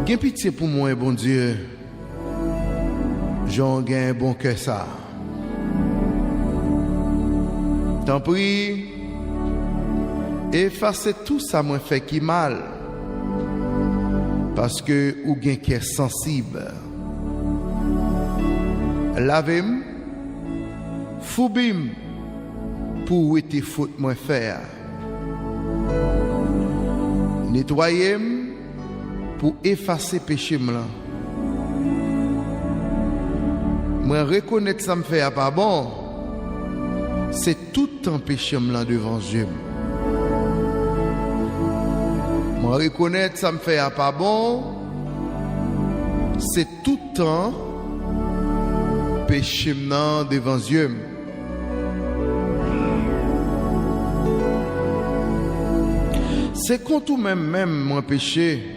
Gain pitié pour moi, bon Dieu. J'en gain un bon cœur ça. T'en prie, effacez tout ça moi fait qui mal. Parce que ou gain cœur sensible. Lavez-moi, foubim pour où était faute moi faire. Nettoyez-moi pour effacer péché là. Moi reconnaître ça me fait pas bon. C'est tout un péché là devant Dieu. Moi reconnaître ça me fait pas bon. C'est tout un péché là devant Dieu. C'est contre même mon péché.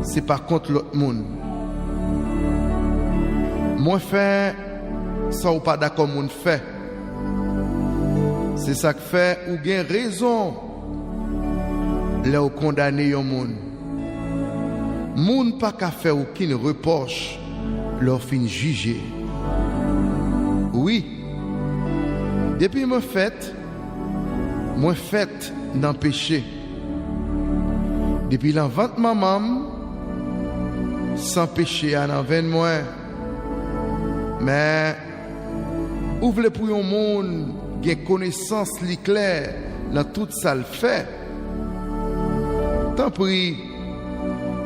C'est pas contre l'autre monde. Moi fait ça ou pas d'accord monde fait. C'est ça que fait ou gain raison là ou condamner un monde. Monde pas qu'à faire aucun reproche leur fin juger. Oui. Depuis moi fait dans péché. Depuis l'envant maman sans péché en envers moi. Mais ouvre pour un monde qui a connaissance claire dans tout ça le fait. Tant pis,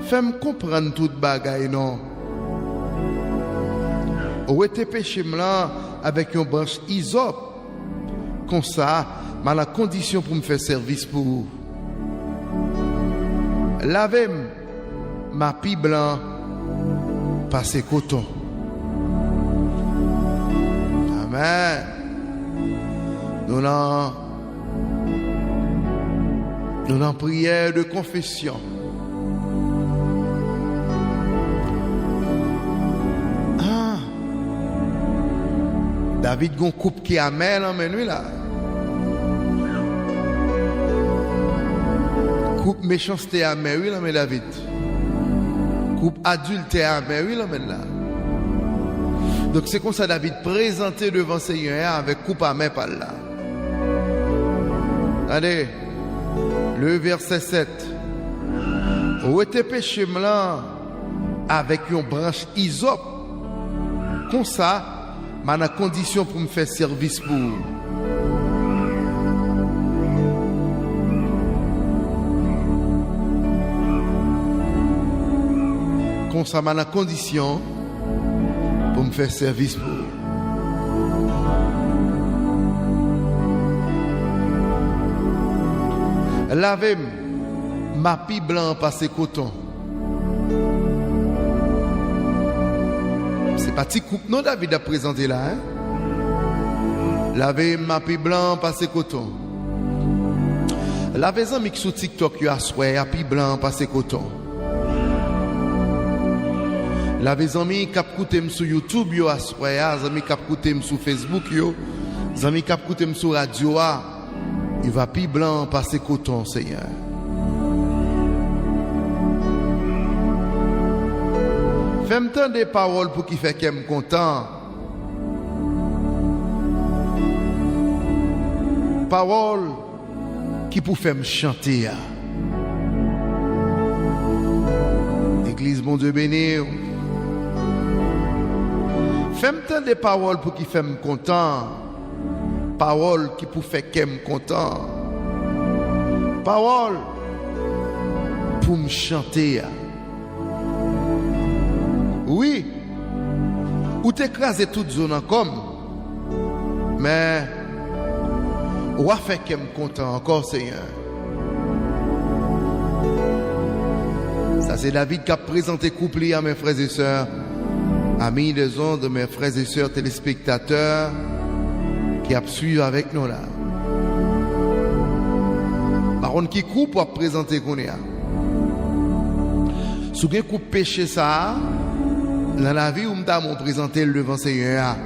fais-moi comprendre toute bagaille non. Ou était péché là avec une branche hysope. Comme ça, ma la condition pour me faire service pour vous. Lavez-moi ma pie blanc passer coton. Amen. Nous en prière de confession. David gon coupe qui a mel en menu là. Coupe méchanceté à mer, oui, là, mais David. Coupe adultère à mer, oui, là, mais là. Donc c'est comme ça David présenté devant Seigneur avec coupe à mer par là. Allez, le verset 7. Où était péché là avec une branche hysope. Comme ça, ma na condition pour me faire service pour. Comme ça, ma na condition pour me faire service pour. Lavez ma pie blanc passé coton. C'est pas petit coupe non David a présenté là. Hein? Lavez ma pie blanc passé coton. Lavez un mix sur TikTok yo asway a pie blanc passé coton. Lavez amis k'ap koutem sur YouTube yo asway, amis k'ap koutem sur Facebook yo, amis k'ap koutem sur radio a. Il va pie blanc passer coton, Seigneur. Fais-moi tant des paroles pour qu'il fait qu'elle me content. Paroles qui pour faire me chanter. Église, mon Dieu béni. Fais-moi tant des paroles pour qu'il fait me content. Parole qui pour faire qu'elle me content. Parole pour me chanter. Oui, ou t'écraser toute zone en comme, mais ou a fait qu'elle me content encore, Seigneur. Ça c'est David qui a présenté couple à mes frères et sœurs, amis des ondes, mes frères et sœurs téléspectateurs qui a suivi avec nous là. Par contre, qui coupe pour présenter qu'on est. Si vous coupe péché ça, dans la vie où nous avons présenté le devant Seigneur,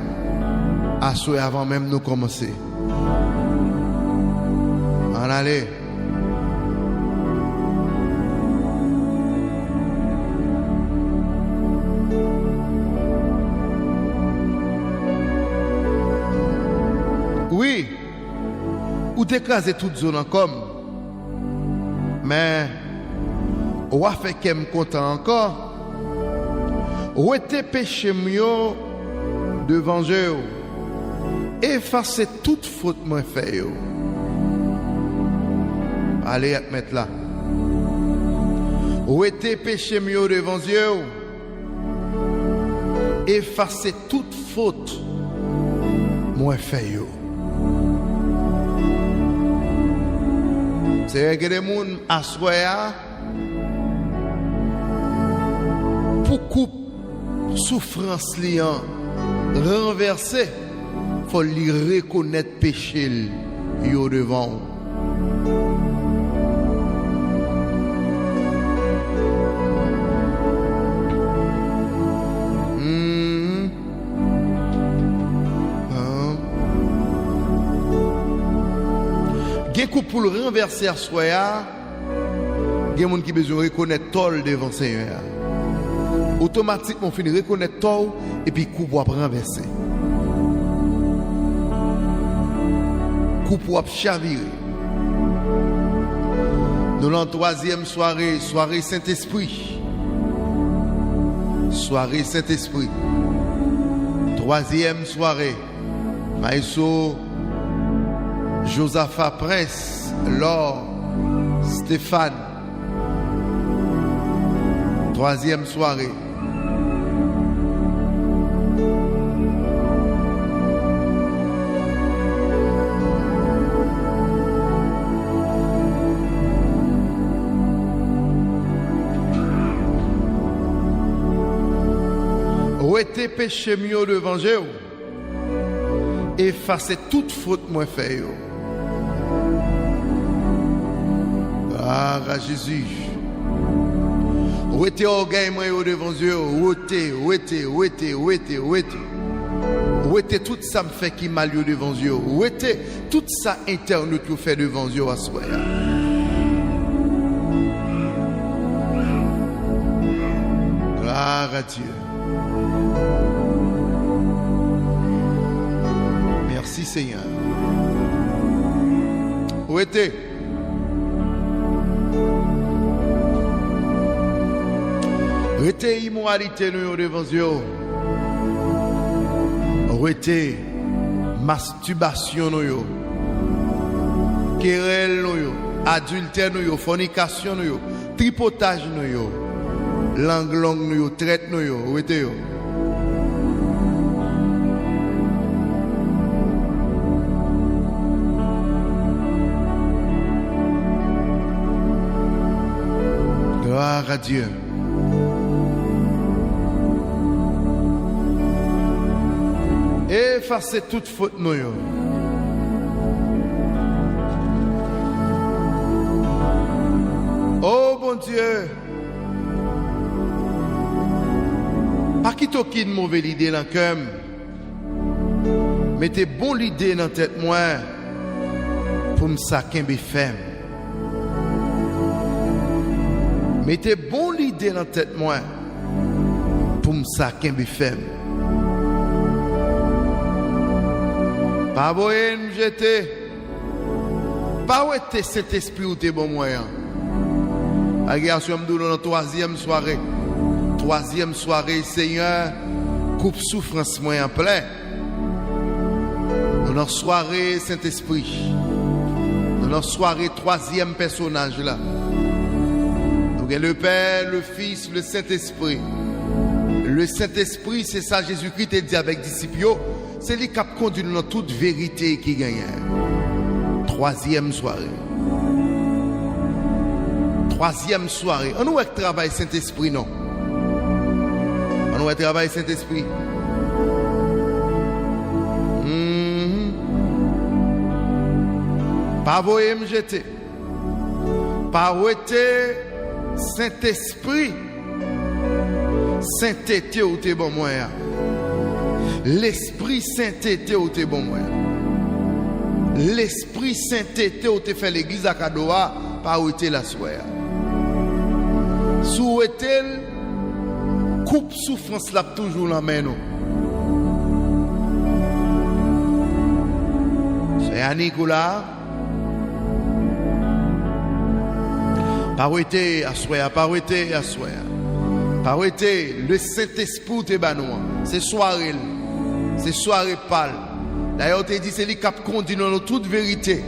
à souhait avant même de commencer. En allez. ou t'écraser toute zone en comme. Mais, ou a fait qu'elle me content encore. Ou était péché mieux devant Dieu. Effacer toute faute moi fait. Allez, mettre là. Ou était péché mieux devant Dieu. Effacer toute faute moi fait. C'est que les gens assoient pour couper souffrance liant renverser, faut lui reconnaître péché yo devant. Gen coup pour le renverser à soi, gen moun qui besoin reconnaître tol devant Seigneur. Automatiquement finit reconnaître tol et puis coup pour renverser. Coup pour chavirer. Nous la troisième soirée, soirée Saint-Esprit. Soirée Saint-Esprit. Troisième soirée. Maïso Josaphat Prince, Laure, Stéphane. Troisième soirée. Où était péché mieux devant Dieu? Effacer toute faute moi fait. Ah, Jésus. Où était orgueil moi devant Dieu? Où était tout ça me fait qui mal devant Dieu? Où était tout ça interne qui fait devant Dieu à soi? Gloire à Dieu. Merci Seigneur. Où était? Où était immoralité nous devant Dieu? Où était masturbation nous? Querelle nous? Adultère nous? Fornication nous? Tripotage nous? Langue nous? Traite nous? Où était? Gloire à Dieu. Effacer toute faute nous. Oh bon Dieu. Pas quitter aucune mauvaise idée dans le cœur. Mettez bon l'idée dans la tête moi pour me saquer mes femmes. Mettez bon l'idée dans la tête moi pour me saquer mes femmes. Pas voyer me jeter. Pas où était cet esprit ou t'es bon moyen. Agation me dans la troisième soirée. Troisième soirée, Seigneur, coupe souffrance moi en plein. Dans notre soirée, Saint-Esprit. Dans notre soirée, troisième personnage là. Donc le Père, le Fils, le Saint-Esprit. Le Saint-Esprit, c'est ça Jésus-Christ a dit avec disciples. C'est lui qui a conduit dans toute vérité qui gagne. Troisième soirée. Troisième soirée. On nous travaille Saint-Esprit, non? On nous travaille Saint-Esprit. Pas voyer me jeter. Pas ouéter Saint-Esprit. Saint-Été ou t'es bon moyen. L'Esprit Saint-Été ou t'es bon moyen. L'Esprit Saint-Été ou t'es fait l'église à Kadoa, pas où t'es la soirée. Souhaitez coupe souffrance là toujours la main nous. C'est à Nicolas, Paroité à soi, paroité à soi. Paroité, le Saint-Esprit te banouan. C'est soirée pâle. D'ailleurs, tu dit c'est lui qui a conduit dans toute vérité.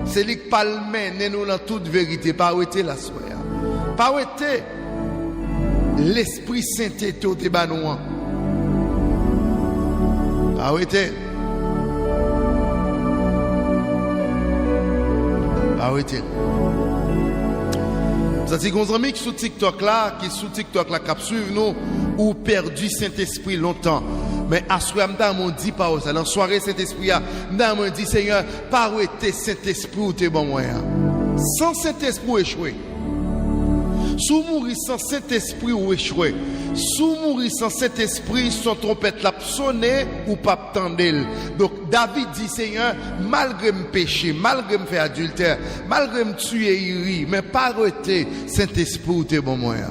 C'est lui qui parle nous dans toute vérité. Paroité la soi. Paroité, l'Esprit Saint te banouan. Paroité. Paroité. Ça c'est qu'on amis qui sur TikTok là, qui suivent nous ou perdu Saint-Esprit longtemps. Mais à ce moment on dit pas ça dans soirée Saint-Esprit on dit Seigneur, par où était Saint-Esprit ou t'es bon moyen. Sans Saint-Esprit échoué. Sous mourir sans Saint-Esprit ou échoué. Sous mourir sans Saint-Esprit, son trompette l'a sonné ou pas tendel. Donc David dit Seigneur, malgré me péché, malgré me faire adultère, malgré me tuer iri, mais pas arrêter Saint-Esprit ou t'es bon moyen.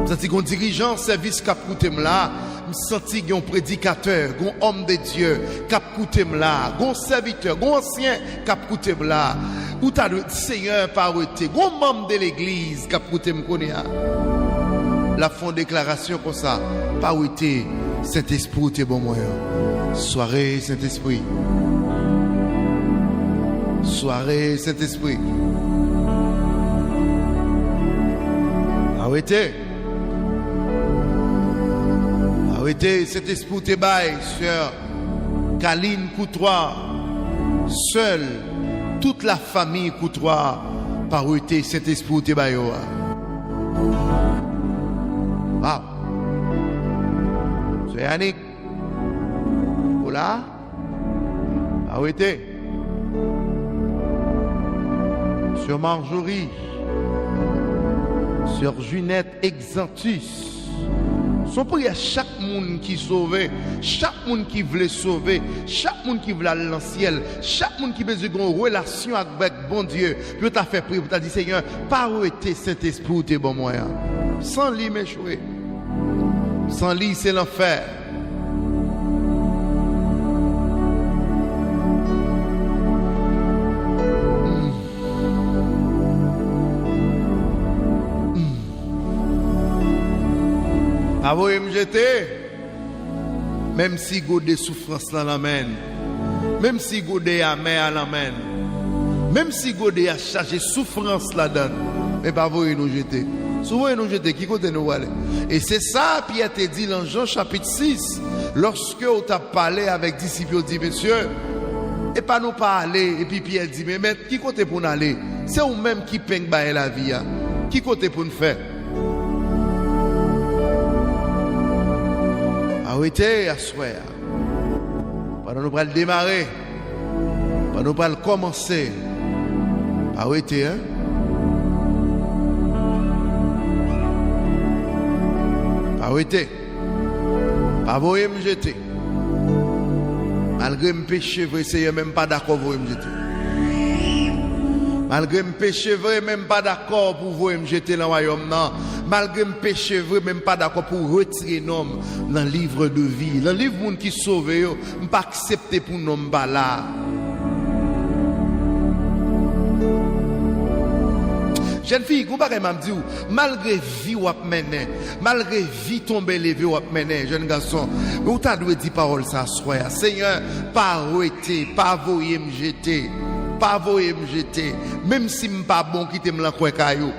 Ça dit qu'on dirigeant service cap coûté là, me senti un prédicateur, un homme de Dieu cap coûté là, un serviteur, un ancien cap coûté là. Ou t'as le Seigneur pas arrêter, un membre de l'église cap coûté me connaît. La font déclaration comme ça. Pas où était Saint-Esprit ou t'es bon moyen. Soirée Saint-Esprit. Soirée Saint-Esprit. Ah où était? Ah où était Saint-Esprit ou t'es bail, sœur Kaline Coutois. Seule, toute la famille Coutois. Par où était Saint-Esprit ou t'es bail. Ah. C'est Yannick. Voilà. Ah où était? Sur Marjorie. Sur Junette Exantus. Son prière à chaque monde qui sauvé, chaque monde qui voulait sauver, chaque monde qui voulait aller dans le ciel, chaque monde qui a besoin d'une relation avec bon Dieu. Puis tu as fait prier, tu as dit Seigneur, par où était Saint-Esprit ou tes bons moyens? Sans lui m'échouer. Sans lui, c'est l'enfer. Pas vous me jeter. Même si vous avez des souffrances dans l'amène. Même si vous avez des amers à l'amène. Même si vous avez des charger souffrance là-dedans. Mais pas vous nous jeter. Souvent nous jeter, qui côté nous aller. Et c'est ça, Pierre te dit dans Jean chapitre 6, lorsque on t'a parlé avec disciples, on dit, monsieur, et pas nous parler, et puis Pierre dit, mais maître, qui côté pour nous aller? C'est vous-même qui peigne la vie. Hein? Qui côté pour nous faire? Arrêtez à soir. Pendant nous pas le démarrer. Pendant nous pas le commencer. Arrêtez, hein? Arrêtez. Pas vous me jeter. Malgré me péché, vous essayez même pas d'accord pour me jeter. Malgré me péché, vous même pas d'accord pour vous me jeter dans le royaume. Malgré me péché, vous même pas d'accord pour retirer nom dans le livre de vie. Dans le livre monde qui sauve, je pas accepter pour nom là. Jeune fille, vous ne m'a dit, malgré vie ou mener, malgré vie tomber levé ou mener, jeune garçon, vous t'avez dit parole ça soir. Seigneur, pas arrêter, pas voyer me jeter, pas voyer me jeter, même si je pas bon qui t'aime la quoi caillou.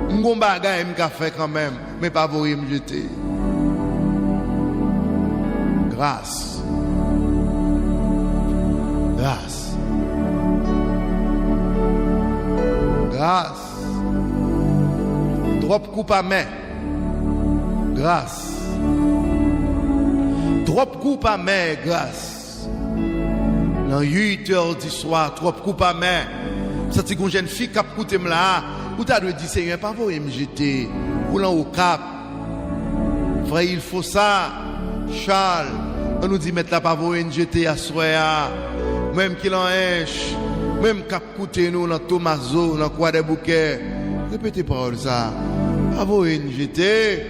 M'gon bagay m'ka fait quand même, mais pas voyer me jeter. Grâce. Grâce. Grâce. Trop coupe à main. Grâce. Trop coupe à main, grâce. Dans 8 heures du soir, trop coupe à main. Ça c'est une jeune fille qui a coûté là. Ou t'as dit Seigneur, pas vous me jeter. Ou là au cap. Frère, il faut ça. Charles, on nous dit mettre la pas vous me jeter à soir. Même qu'il en est. Même cap coûter nous dans Tomaso, dans quoi des bouquets. Répétez parole ça. Pas vous me jeter.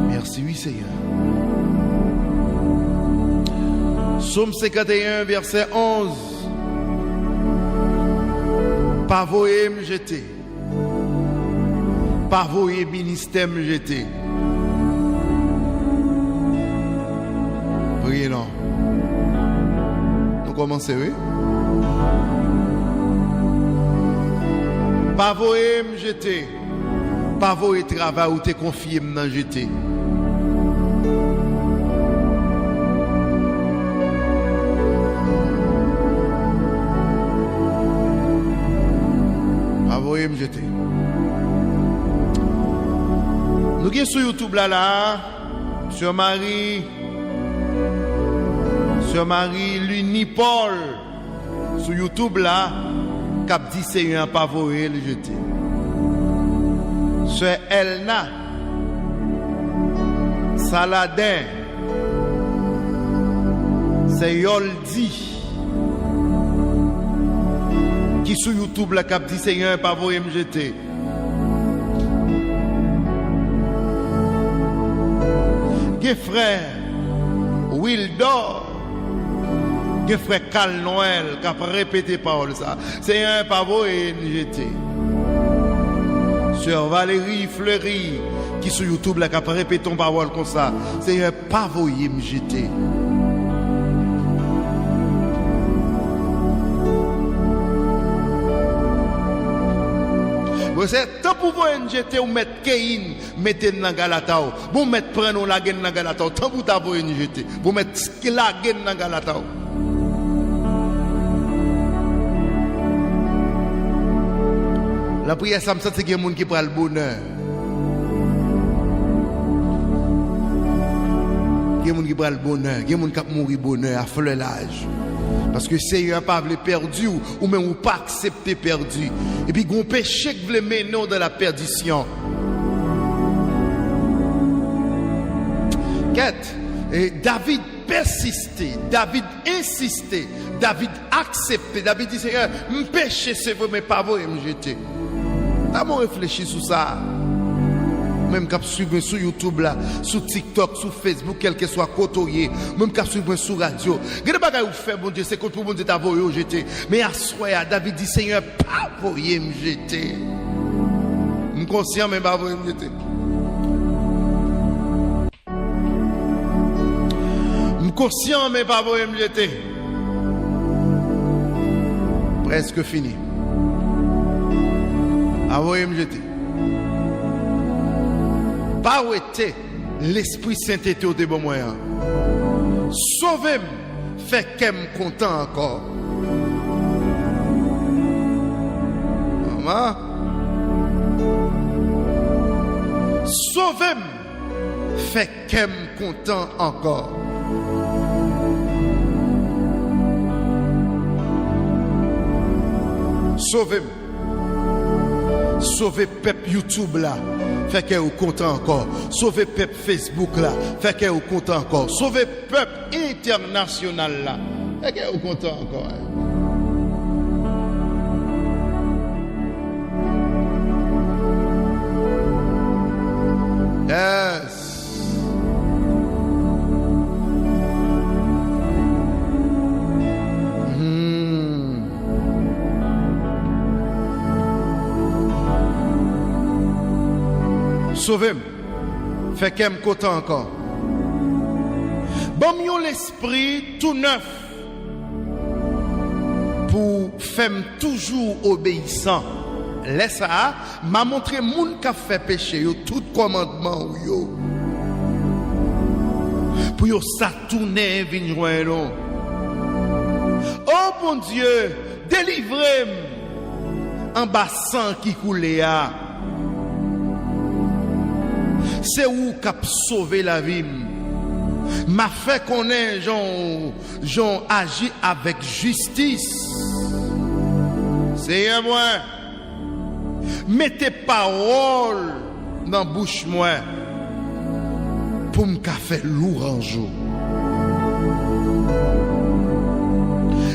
Merci, oui, Seigneur. Psaume 51, verset 11. Pas voyer me jeter. Pas voyer ministère me jeter. Priez non. Nous commençons, oui. Pas voyer me jeter. Pas voyer travail ou te confier me jeter. Me jeter. Nous sommes sur YouTube là, sur Marie Lunipol, sur YouTube là, cap dit c'est un pavoé le jeter. Sur Elna Saladin, c'est Yoldi. Qui sur YouTube la cap dit Seigneur pas voyer me jeter. Gue frère Wildor, gue frère Cal Noël qui a répété parole ça. Seigneur pas voyer me jeter. Sœur Valérie Fleury qui sur YouTube la cap répété ton parole comme ça. Seigneur pas voyer me jeter. C'est tant pour vous jeter ou mettre Keïn, mettez dans Galata. Vous mettre prendre la gaine dans Galata. Tant pour vous jeter. Vous mettre la gaine dans Galata. La prière, ça me sent que il y a des gens qui prennent le bonheur. Il y a des gens qui prennent le bonheur. Il y a des gens qui mourent bonheur à fleur l'âge. Parce que Seigneur pas voulu perdu ou même ou pas accepter perdu. Et puis gon péché qui veut mener dans la perdition. Quête. Et David persistait, David insistait, David acceptait, David dit Seigneur, me péché c'est vrai mais pas vrai me jeter. T'as mon réfléchi sur ça. Même quand suivre sur YouTube là, sur TikTok, sur Facebook, quel que soit côtoyé, même quand suivre sur radio. Qu'est-ce que vous faites, bon Dieu, c'est pour bon Dieu t'avoyer au jeter. Mais à soir, David dit Seigneur, pas voyer me jeter. Je suis conscient, mais pas voyer me jeter. Je suis conscient, mais pas voyer me jeter. Presque fini. À voyer me jeter. Pas où était l'Esprit Saint était au bon moyen. Sauvez-moi, fait qu'elle me content encore. Maman. Sauvez-moi, fait qu'elle me content encore. Sauvez-moi. Sauvez peuple YouTube là. Fait qu'elle est content encore. Sauvez peuple Facebook là. Fait qu'elle est content encore. Sauvez peuple international là. Fait qu'elle est content encore. Yes. Sauvez-moi, fait qu'elle me content encore. Bon, mieux l'esprit tout neuf pour faire toujours obéissant. Laisse ça, m'a montré moun qui a fait péché, yo, tout commandement yo. Pour yo ça tourner vinn joindre. Oh bon Dieu, délivrez-moi en bas sang qui coulait à. C'est où qu'a sauvé la vie. M'a fait connaître j'en agi avec justice. Seigneur moi, mettez paroles dans bouche moi pour me faire louange.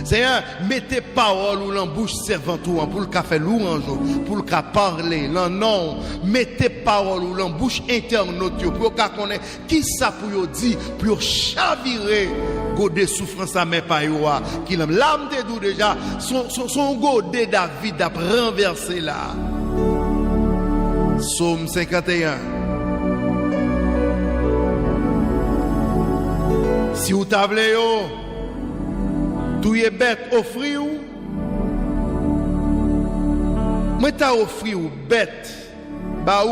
Seigneur, mettez parole ou l'en bouche servant pour le faire louange, pour le parler, l'en nom. Mettez parole ou l'en bouche internaute pour qu'on connaisse qui ça pour dire, pour chavirer godé souffrance à mes payoua, qui l'âme de doux déjà, son godé David a renversé là. Psaume 51. Si vous t'avez tout est bête offrir ou moi t'as offrir ou bête bah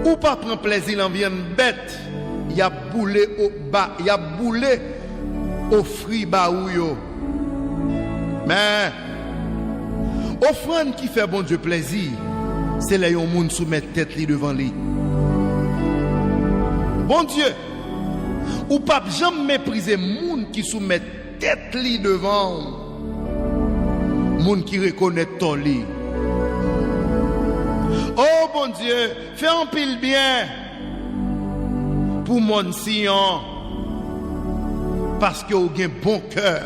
ou pas prendre plaisir en vient bête y a boulé au bas y a boulé offrir bah ou yo mais offrande qui fait bon Dieu plaisir c'est là yon moun soumettre tête li devant lui bon Dieu ou pas jamais mépriser moun qui soumet tête li devant moun qui reconnaît ton lit. Oh bon Dieu, fais un pile bien pour mon Sion parce que vous avez un bon cœur.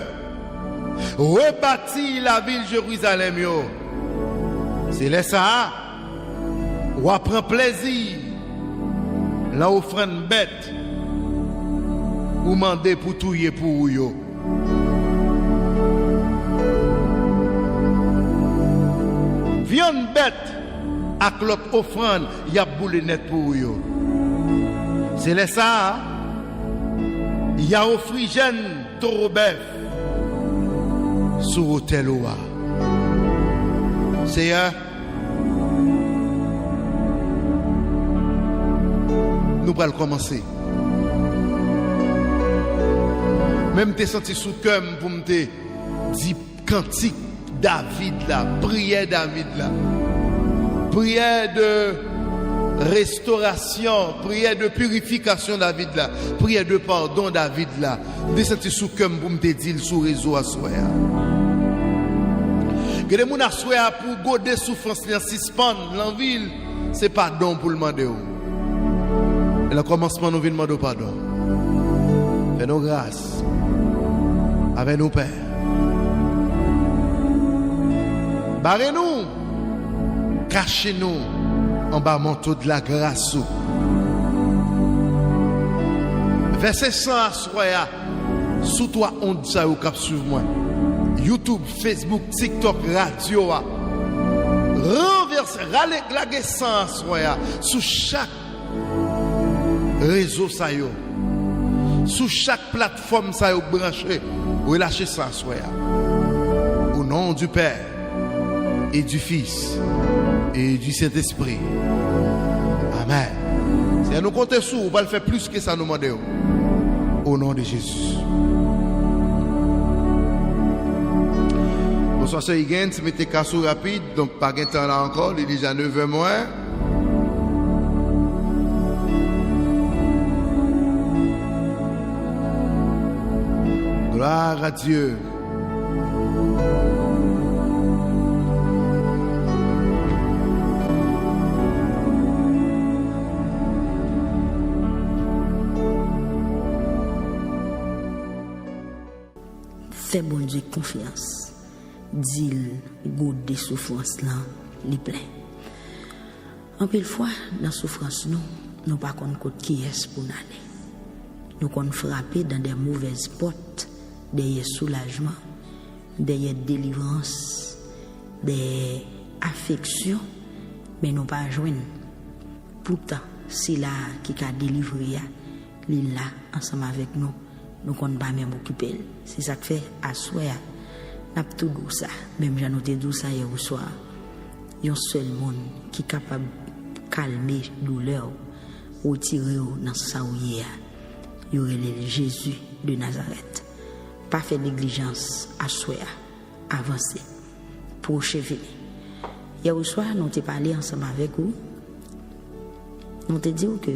Rebâti la ville Jérusalem yo. C'est là ça. Ou prend plaisir la offrande bête. Ou mandez pour touiller pour yo. Viande bête avec l'autre offrande, y a boule net pour yo. C'est là ça. Y a offrigène taureau bœuf sur hôtel oua. C'est nous allons commencer. Même t'es senti sous cœur pour me dire cantique David là, prière David là, prière de restauration, prière de purification David là, prière de pardon David là. T'es senti sous cœur pour me dire sur réseau à soir. Que les gens à soir pour goder souffrance en suspendre en ville, c'est pardon pour le demander. Et le commencement nous vient demander pardon. Fais-nous grâce. Avec nos pères. Barrez-nous. Cachez-nous en bas manteau de la grâce. Verset 100 à soya. Sous toi, on dit ça au cap suivre moi. YouTube, Facebook, TikTok, radio. Renverser, ralé 100 à soya. Sous chaque réseau ça yo. Sous chaque plateforme ça yo branché. Relâchez ça, soya. Au nom du Père et du Fils et du Saint-Esprit. Amen. Si nous comptons sur, on va le faire plus que ça nous demande. Au nom de Jésus. Bonsoir, c'est Higgins. Mettez cassou rapide. Donc, pas de temps là encore. Il est déjà 9h moins. Gloire à Dieu. Fais bon Dieu confiance. Dis-le, goût des souffrances là, les plein. En pile fois, dans la souffrance, nous pas qu'on qui est pour aller. Nous qu'on frapper dans des mauvaises portes. Des soulagements, des délivrances, des affections, mais nous pas joindre. Pourtant, c'est là qui a délivré, il là ensemble avec nous, nous ne pouvons pas même occuper. C'est ça que fait à soi, n'a pas tout doux ça, même j'ai noté doux ça hier au soir. Il y a un seul monde qui est capable de calmer la douleur, retirer dans sa ouïe. Il y aurait Jésus de Nazareth. Pas faire négligence à soi, avancer, pour cheveler. Hier au soir, nous t'ai parlé ensemble avec vous. Nous t'ai dit que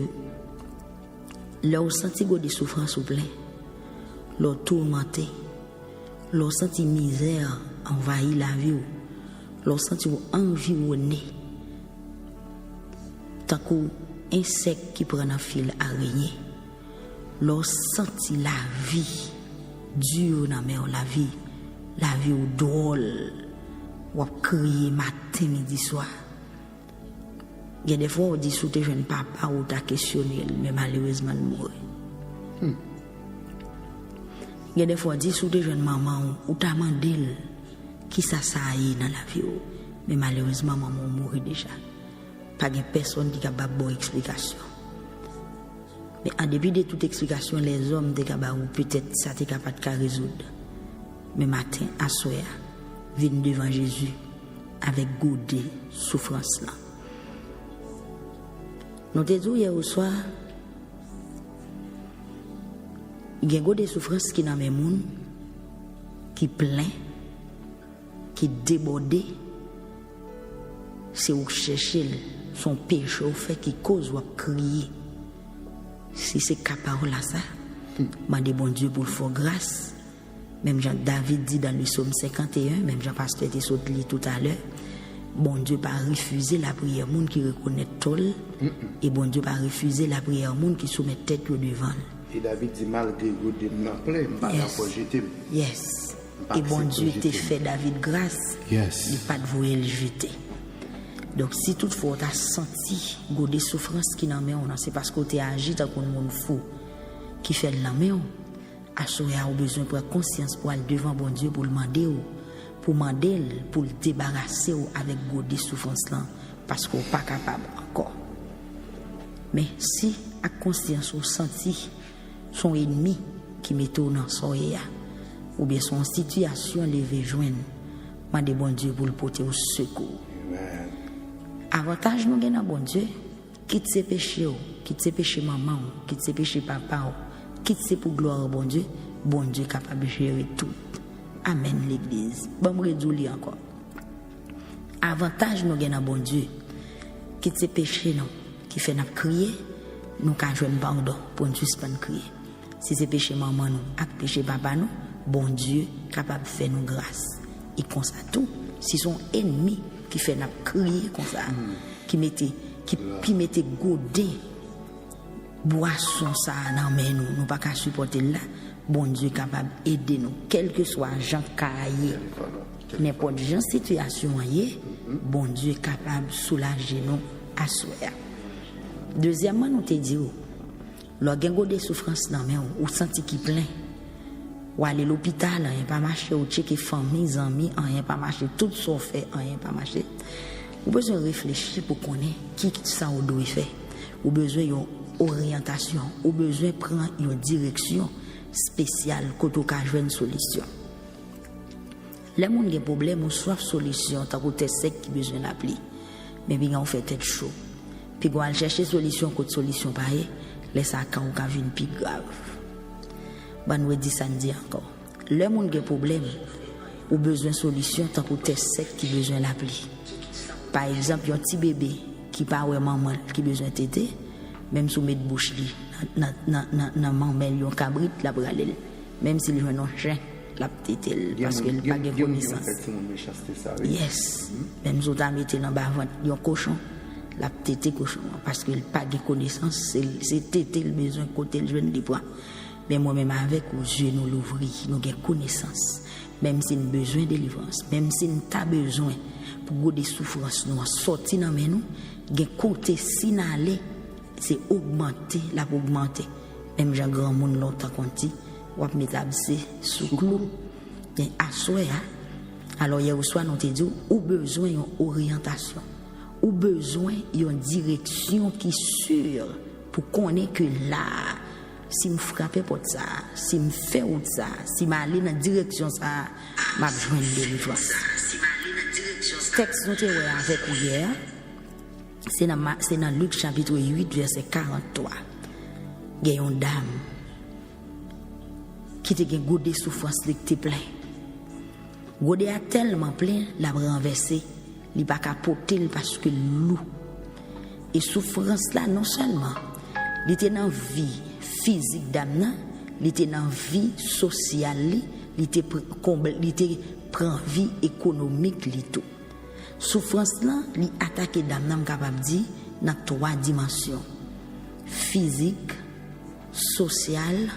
leur senti des souffrances ou plein, leur tourmenté, leur senti misère envahir la vie, leur senti environné, tant qu'un insecte qui prend un fil araignée, leur senti la vie dur dans la vie ou drôle, ou crier matin, midi, soir. Il y a des fois où on dit sous tes jeunes papa ou t'as questionné, mais malheureusement, il mourit. Il y a des fois où on dit sous tes jeunes maman ou t'as demandé qui ça y est dans la vie, mais malheureusement, maman mourit déjà. Pas de personne qui a pas bonne explication. Mais en dépit de toute explication, les hommes sont capables, peut-être ça t'es capable de résoudre. Mais matin, à soir, viennent devant Jésus avec goûter souffrance là. Nous te dit hier au soir, il y a des souffrances qui dans mes monde, qui plein, qui débordé, c'est où chercher son péché au fait qui cause ou crier. Si c'est capable là ça, demandez bon Dieu pour le faire grâce. Même Jean David dit dans le psaume 51, même Jean Pasteur était sauté tout à l'heure, bon Dieu pas refuser la prière monde qui reconnaît tol et bon Dieu pas refuser la prière monde qui soumet tête devant. Et David dit malgré que m'en plein, pas jeter. Yes. Et bon Dieu t'a fait David grâce. Yes. Il pas de vouer le jeter. Donc si toutefois tu as senti des souffrances qui n'en met on, c'est parce que tu agi tant qu'on monde fou qui fait la main. Assurer a besoin de conscience pour aller devant bon Dieu pour le demander pour le débarrasser avec des souffrances là parce qu'on pas capable encore. Mais si à conscience ou senti son ennemi qui met dans son ou bien son situation levé joindre, demander bon Dieu pour le porter au secours. Avantage nous gagnons bon Dieu, quitte ses péchés, quitte ses péchés maman, quitte ses péchés papa, quitte ses pour gloire bon Dieu capable de gérer tout. Amen l'église. Bon me redouler encore. Avantage nous gagnons bon Dieu, quitte ses péchés non, qui fait nous crier, nous ca joindre pardon pour nous suspendre crier. Si c'est péché maman nous, ak péché papa nous, bon Dieu capable de faire nous grâce. Et comme ça tout, si son ennemi qui fait nous crier comme ça, qui mettait godé boisson ça dans main nous pas qu'à supporter là, bon Dieu capable aider nous quel que soit Jean caillé n'importe genre situation y bon Dieu capable soulager nous à soir. Deuxièmement nous te dit lorsqu'on a des souffrances dans main ou senti qui plein ou aller l'hôpital rien pas marcher ou checker famille amis rien pas marcher tout ça fait rien pas marcher. Ou besoin réfléchir pour connaître qui ça on doit faire. Ou besoin d'une orientation, ou besoin prendre une direction spéciale quand on a une solution. Les gens qui ont des problèmes, ou soit solution, tant que sec qui besoin d'appeler. Mais bien on fait tête chaud. Puis on va chercher solution contre solution pareil, laisse ça quand on a une plus grave. Ben nous dit ça dit encore. Les gens qui ont des problèmes, ou besoin solution tant que sec qui besoin d'appeler. Par exemple, un petit bébé qui pas vraiment maman qui besoin de téter, même sous mettre bouche li dans mamelle yon cabrit la bralel, même s'il joue un chien la téter parce qu'il pas de connaissance. Yes. Même sous ta mettre dans bas ventre yon cochon la téter cochon parce qu'il pas de connaissance, c'est téter le besoin côté le jeune li poids. Mais moi même avec aux yeux nous l'ouvrir, nous gain connaissance, même si nous besoin de délivrance, même si nous ta besoin pour des souffrances nous sortir dans nous gain côté si n'aller c'est augmenter la augmenter même Jean grand monde longtemps conti ou métabser sous clou bien assoya alors hier au soir nous te dit ou besoin une orientation ou besoin une direction qui sûre pour connaître que là si me frapper pour ça si me fait ou ça si m'aller dans direction ça m'a joindre délivrance. Texte nous avec hier, c'est dans Luc chapitre 8 verset 43. Il y a une dame qui te gagne des souffrances qui te plein. Godé a tellement plein, la renversé, il pas capoter parce que loup. Et souffrance là non seulement, il était dans vie physique d'âme, il était dans vie sociale, il était prend vie économique li tout. Souffrance là, li attaquer dame nam capable dit dans trois dimensions. Physique, social,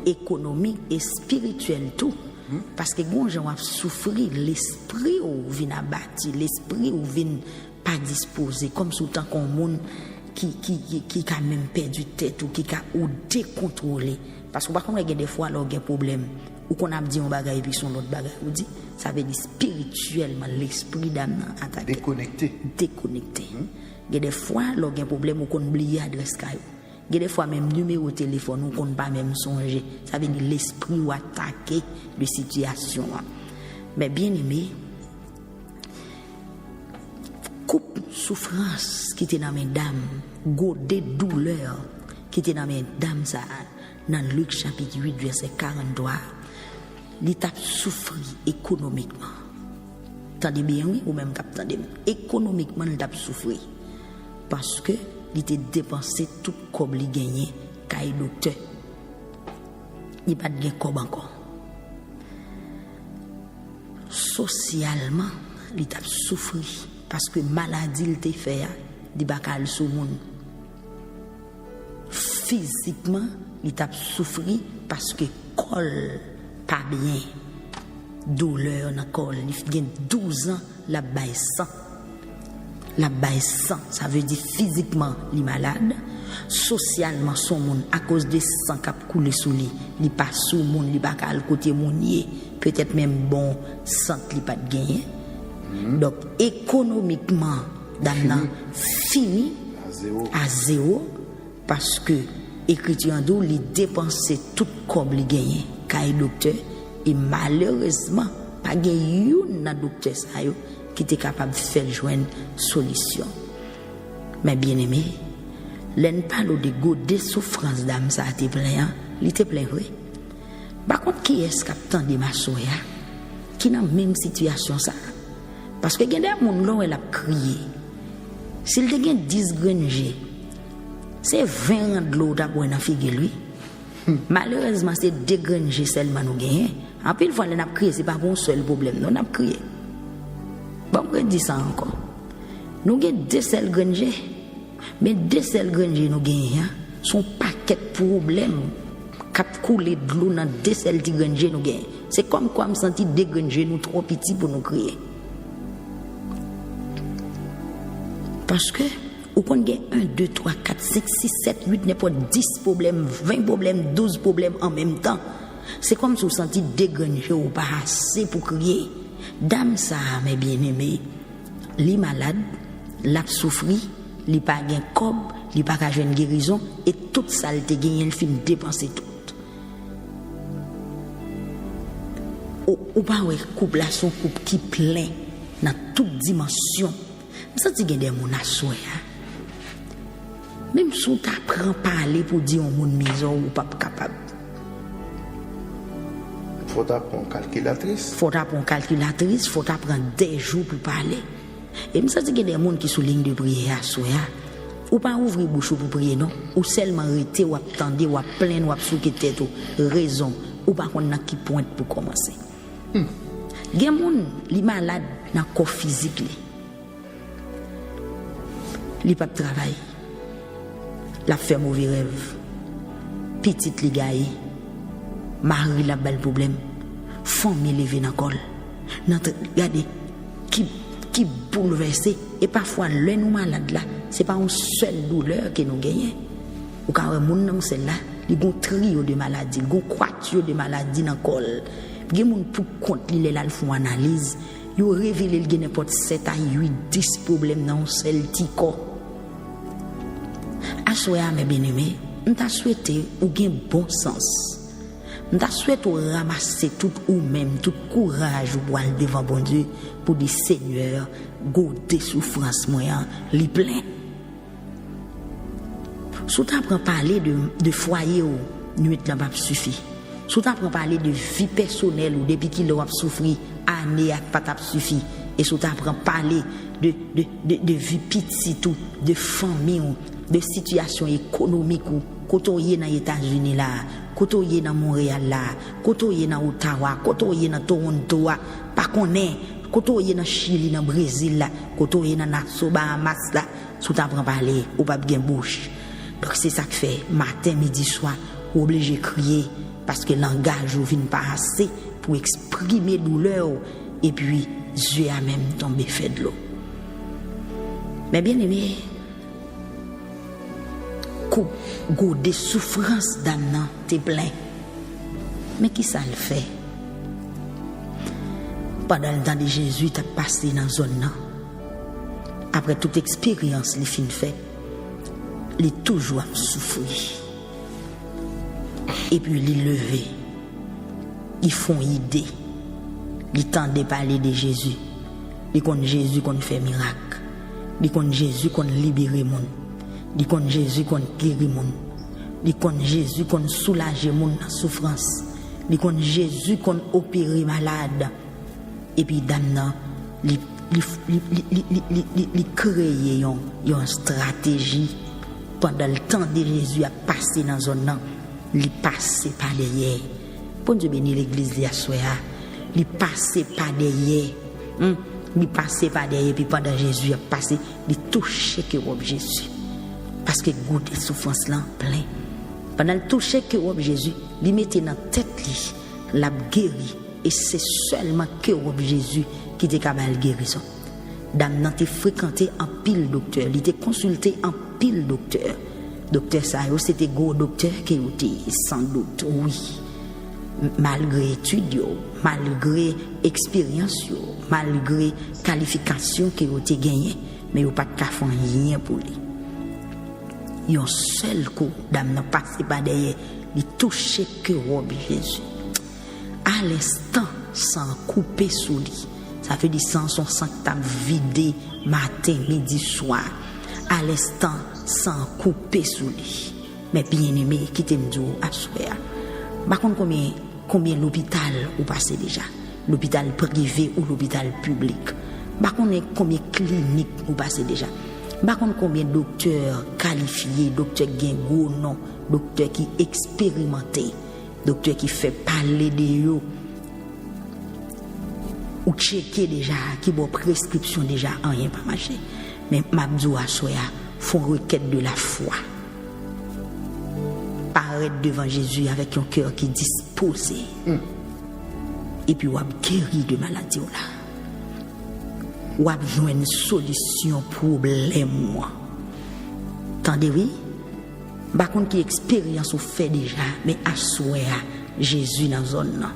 économique et spirituel tout. Parce que bon gens a souffrir, l'esprit ou vient abattu, l'esprit ou vient pas disposé, comme sous tant qu'on monde qui a même perdu tête ou qui a ou décontrôlé. Parce que par contre il y a des fois là il y a problème ou qu'on a dit un bagage et puis son autre bagage ou dit ça veut dire spirituellement l'esprit d'âme attaqué déconnecté. Il y a des fois là il y a un problème ou qu'on oublie adresse caillou. Il y a des fois même numéro de téléphone ou qu'on ne pas même songer. Ça veut dire l'esprit ou attaquer de situation. Mais bien aimé, coupe souffrance qui était dans mes dames, godé douleur qui était dans mes dames, ça, dans Luc chapitre 8, verset 43, l'étape souffri économiquement. Tendez bien, oui, ou même captez économiquement, l'étape souffri. Parce que il était dépensé tout comme il gagné caille docteur il pas de cob encore socialement il t'a souffert parce que maladie il t'a fait di bakal sou moun physiquement il t'a souffert parce que col pas bien douleur dans col il gagne 12 ans la baille sang. La baisse sang, ça veut dire physiquement il est malade, socialement son monde à cause des sang qui a coulé sous lui, il pas sous monde, il pas à côté mounier, peut-être même bon sang il pas de gagner. Donc économiquement dame fini à zéro parce que écriture en dou il dépenser tout comme il gagné caille docteur et malheureusement pas gagné un docteur ça yo qui était capable de faire joindre solution. Mais bien aimé, l'en parle de go des souffrances d'âme ça te plein, il était plein oui. Par contre qui est-ce qui attend de ma soya qui dans même situation ça? Parce que il y a des monde là elle a crié. S'il te gagne 10 granger, c'est 20 rand de l'eau d'abord dans figure lui. Malheureusement c'est 2 granger seulement nous gagne. En pile fois on a crié, c'est pas bon seul problème, on a crié. Bon, on dit ça encore. Nous avons 2 seuls granger. Mais 2 seuls granger nous avons son paquet de problèmes qui coulé de l'eau dans 2 seuls granger nous avons. C'est comme quoi me sentir 2 granger nous trop petits pour nous crier. Parce que ou qu'on gagne 1, 2, 3, 4, 5, 6, 7, 8, n'importe 10 problèmes, 20 problèmes, 12 problèmes en même temps. C'est comme si vous sentiez 2 granger ou pas assez pour crier. Dame ça, mes bien-aimés, li malade, l'a souffri, li pas gain cob, li pas ka joine guérison et toute ça il te gagné il fin dépenser tout. Ou pas ouais couple là son couple qui plein dans toute dimension. Ça ti gen des moun a soué. Même si tu apprends parler pour dire au monde maison ou pas capable. Faut apprendre calculatrice. Faut apprendre des jours pour parler. Et me senti que des monde qui sous ligne de prière à soya. Ou pas ouvrir bouche pour prier non, ou seulement rester ou attendre ou plaindre ou souquer tête ou raison ou pas qu'on a qui pointe pour commencer. Gen monde li malade dans corps physique li pas travail. La fait mauvais rêve. Petite li gaye. Mari la bel problème. Famille levé dans col. Regardez qui bouleversé et parfois le nous malade là, c'est pas une seule douleur que nous gagnons. Ou quand un monde dans celle là, il y a un trio de maladies, il y a un quatuor de maladies dans col. Il y a un pour compte il est là, il faut analyse, il révèle il y a n'importe 7 à 8 10 problèmes dans un seul petit corps. À soya mes bien-aimés, on t'a souhaité ou gain bon sens. On t'a souhaité ramasser tout ou même tout courage ou boire devant bon Dieu pour dire Seigneur, goûter souffrance moyen, li plein. Si tu apprends parler de foyer ou nuit n'a pas suffi. Si tu apprends parler de vie personnelle ou depuis qu'il a souffri année a pas suffi et si tu apprends parler de vie petite ou de famille ou de situation économique ou côtoyer dans les États-Unis là, côtoyer dans Montréal là, côtoyer dans Ottawa, côtoyer dans Toronto, pas connaît, côtoyer dans Chili, dans Brésil là, côtoyer dans Nassau, Bahamas là, si tu apprends parler ou pas bien bouche. Donc c'est ça que fait matin, midi, soir, obligé de crier parce que le langage ne vient pas assez pour exprimer douleur et puis yeux à même tomber fait de l'eau. Mais bien aimé, go des souffrances d'âme t'es plein. Mais qui ça le fait? Pendant le temps de Jésus, tu as passé dans la zone. Après toute expérience, les fin fait, il est toujours souffrir. Et puis il lever. Ils font idée. Ils tentent de parler de Jésus. Ils connaissent Jésus qu'on fait miracle. Ils connaissent Jésus qu'on libère les gens. Ils connaissent Jésus qu'on guérit les gens. Ils connaissent Jésus qu'on soulage les gens dans la souffrance. Ils connaissent Jésus qu'on opère les malades. Et puis dame il crée une stratégie pendant le temps de Jésus a passé dans zone il passé par derrière. Bon Dieu bénit l'église de soir, il passé par derrière. Il passé par derrière puis pendant Jésus a passé, il touché que Jésus. Parce que goût de souffrance là plein. Pendant le toucher que Jésus, il mettait dans tête lui, l'a guéri. Et c'est seulement que Jésus qui était capable de guérison. Dame n'a été fréquenté en pile docteur, il était consulté en pile docteur. Docteur ça c'était gros docteur qui était sans doute oui. Malgré études, malgré expérience, malgré qualification qu'il a gagné, mais il n'a pas de faire rien pour lui. Il y a un seul coup, dame n'a passé par derrière, il touchait que Jésus. À l'instant, sans couper sous lui. Ça fait du sang, son sang t'a vidé matin, midi, soir. À l'instant, sans couper sous lui. Mais bien aimé, qui t'aime dire à soir. Par contre, combien l'hôpital ou passé déjà? L'hôpital privé ou l'hôpital public? Par contre, combien cliniques ou passé déjà? Par contre, combien docteurs qualifiés, docteurs qui ont gros nom, docteurs qui expérimentés? Docteur qui fait parler de eux ou checker déjà qui bon prescription déjà rien pas marché mais m'abdou à soya font requête de la foi paraître devant Jésus avec un cœur qui est disposé et puis ou a guéri de maladie là ou a besoin une solution problème moi attendez oui. Par contre, qui expérience ou fait déjà, mais à souhait Jésus dans la zone.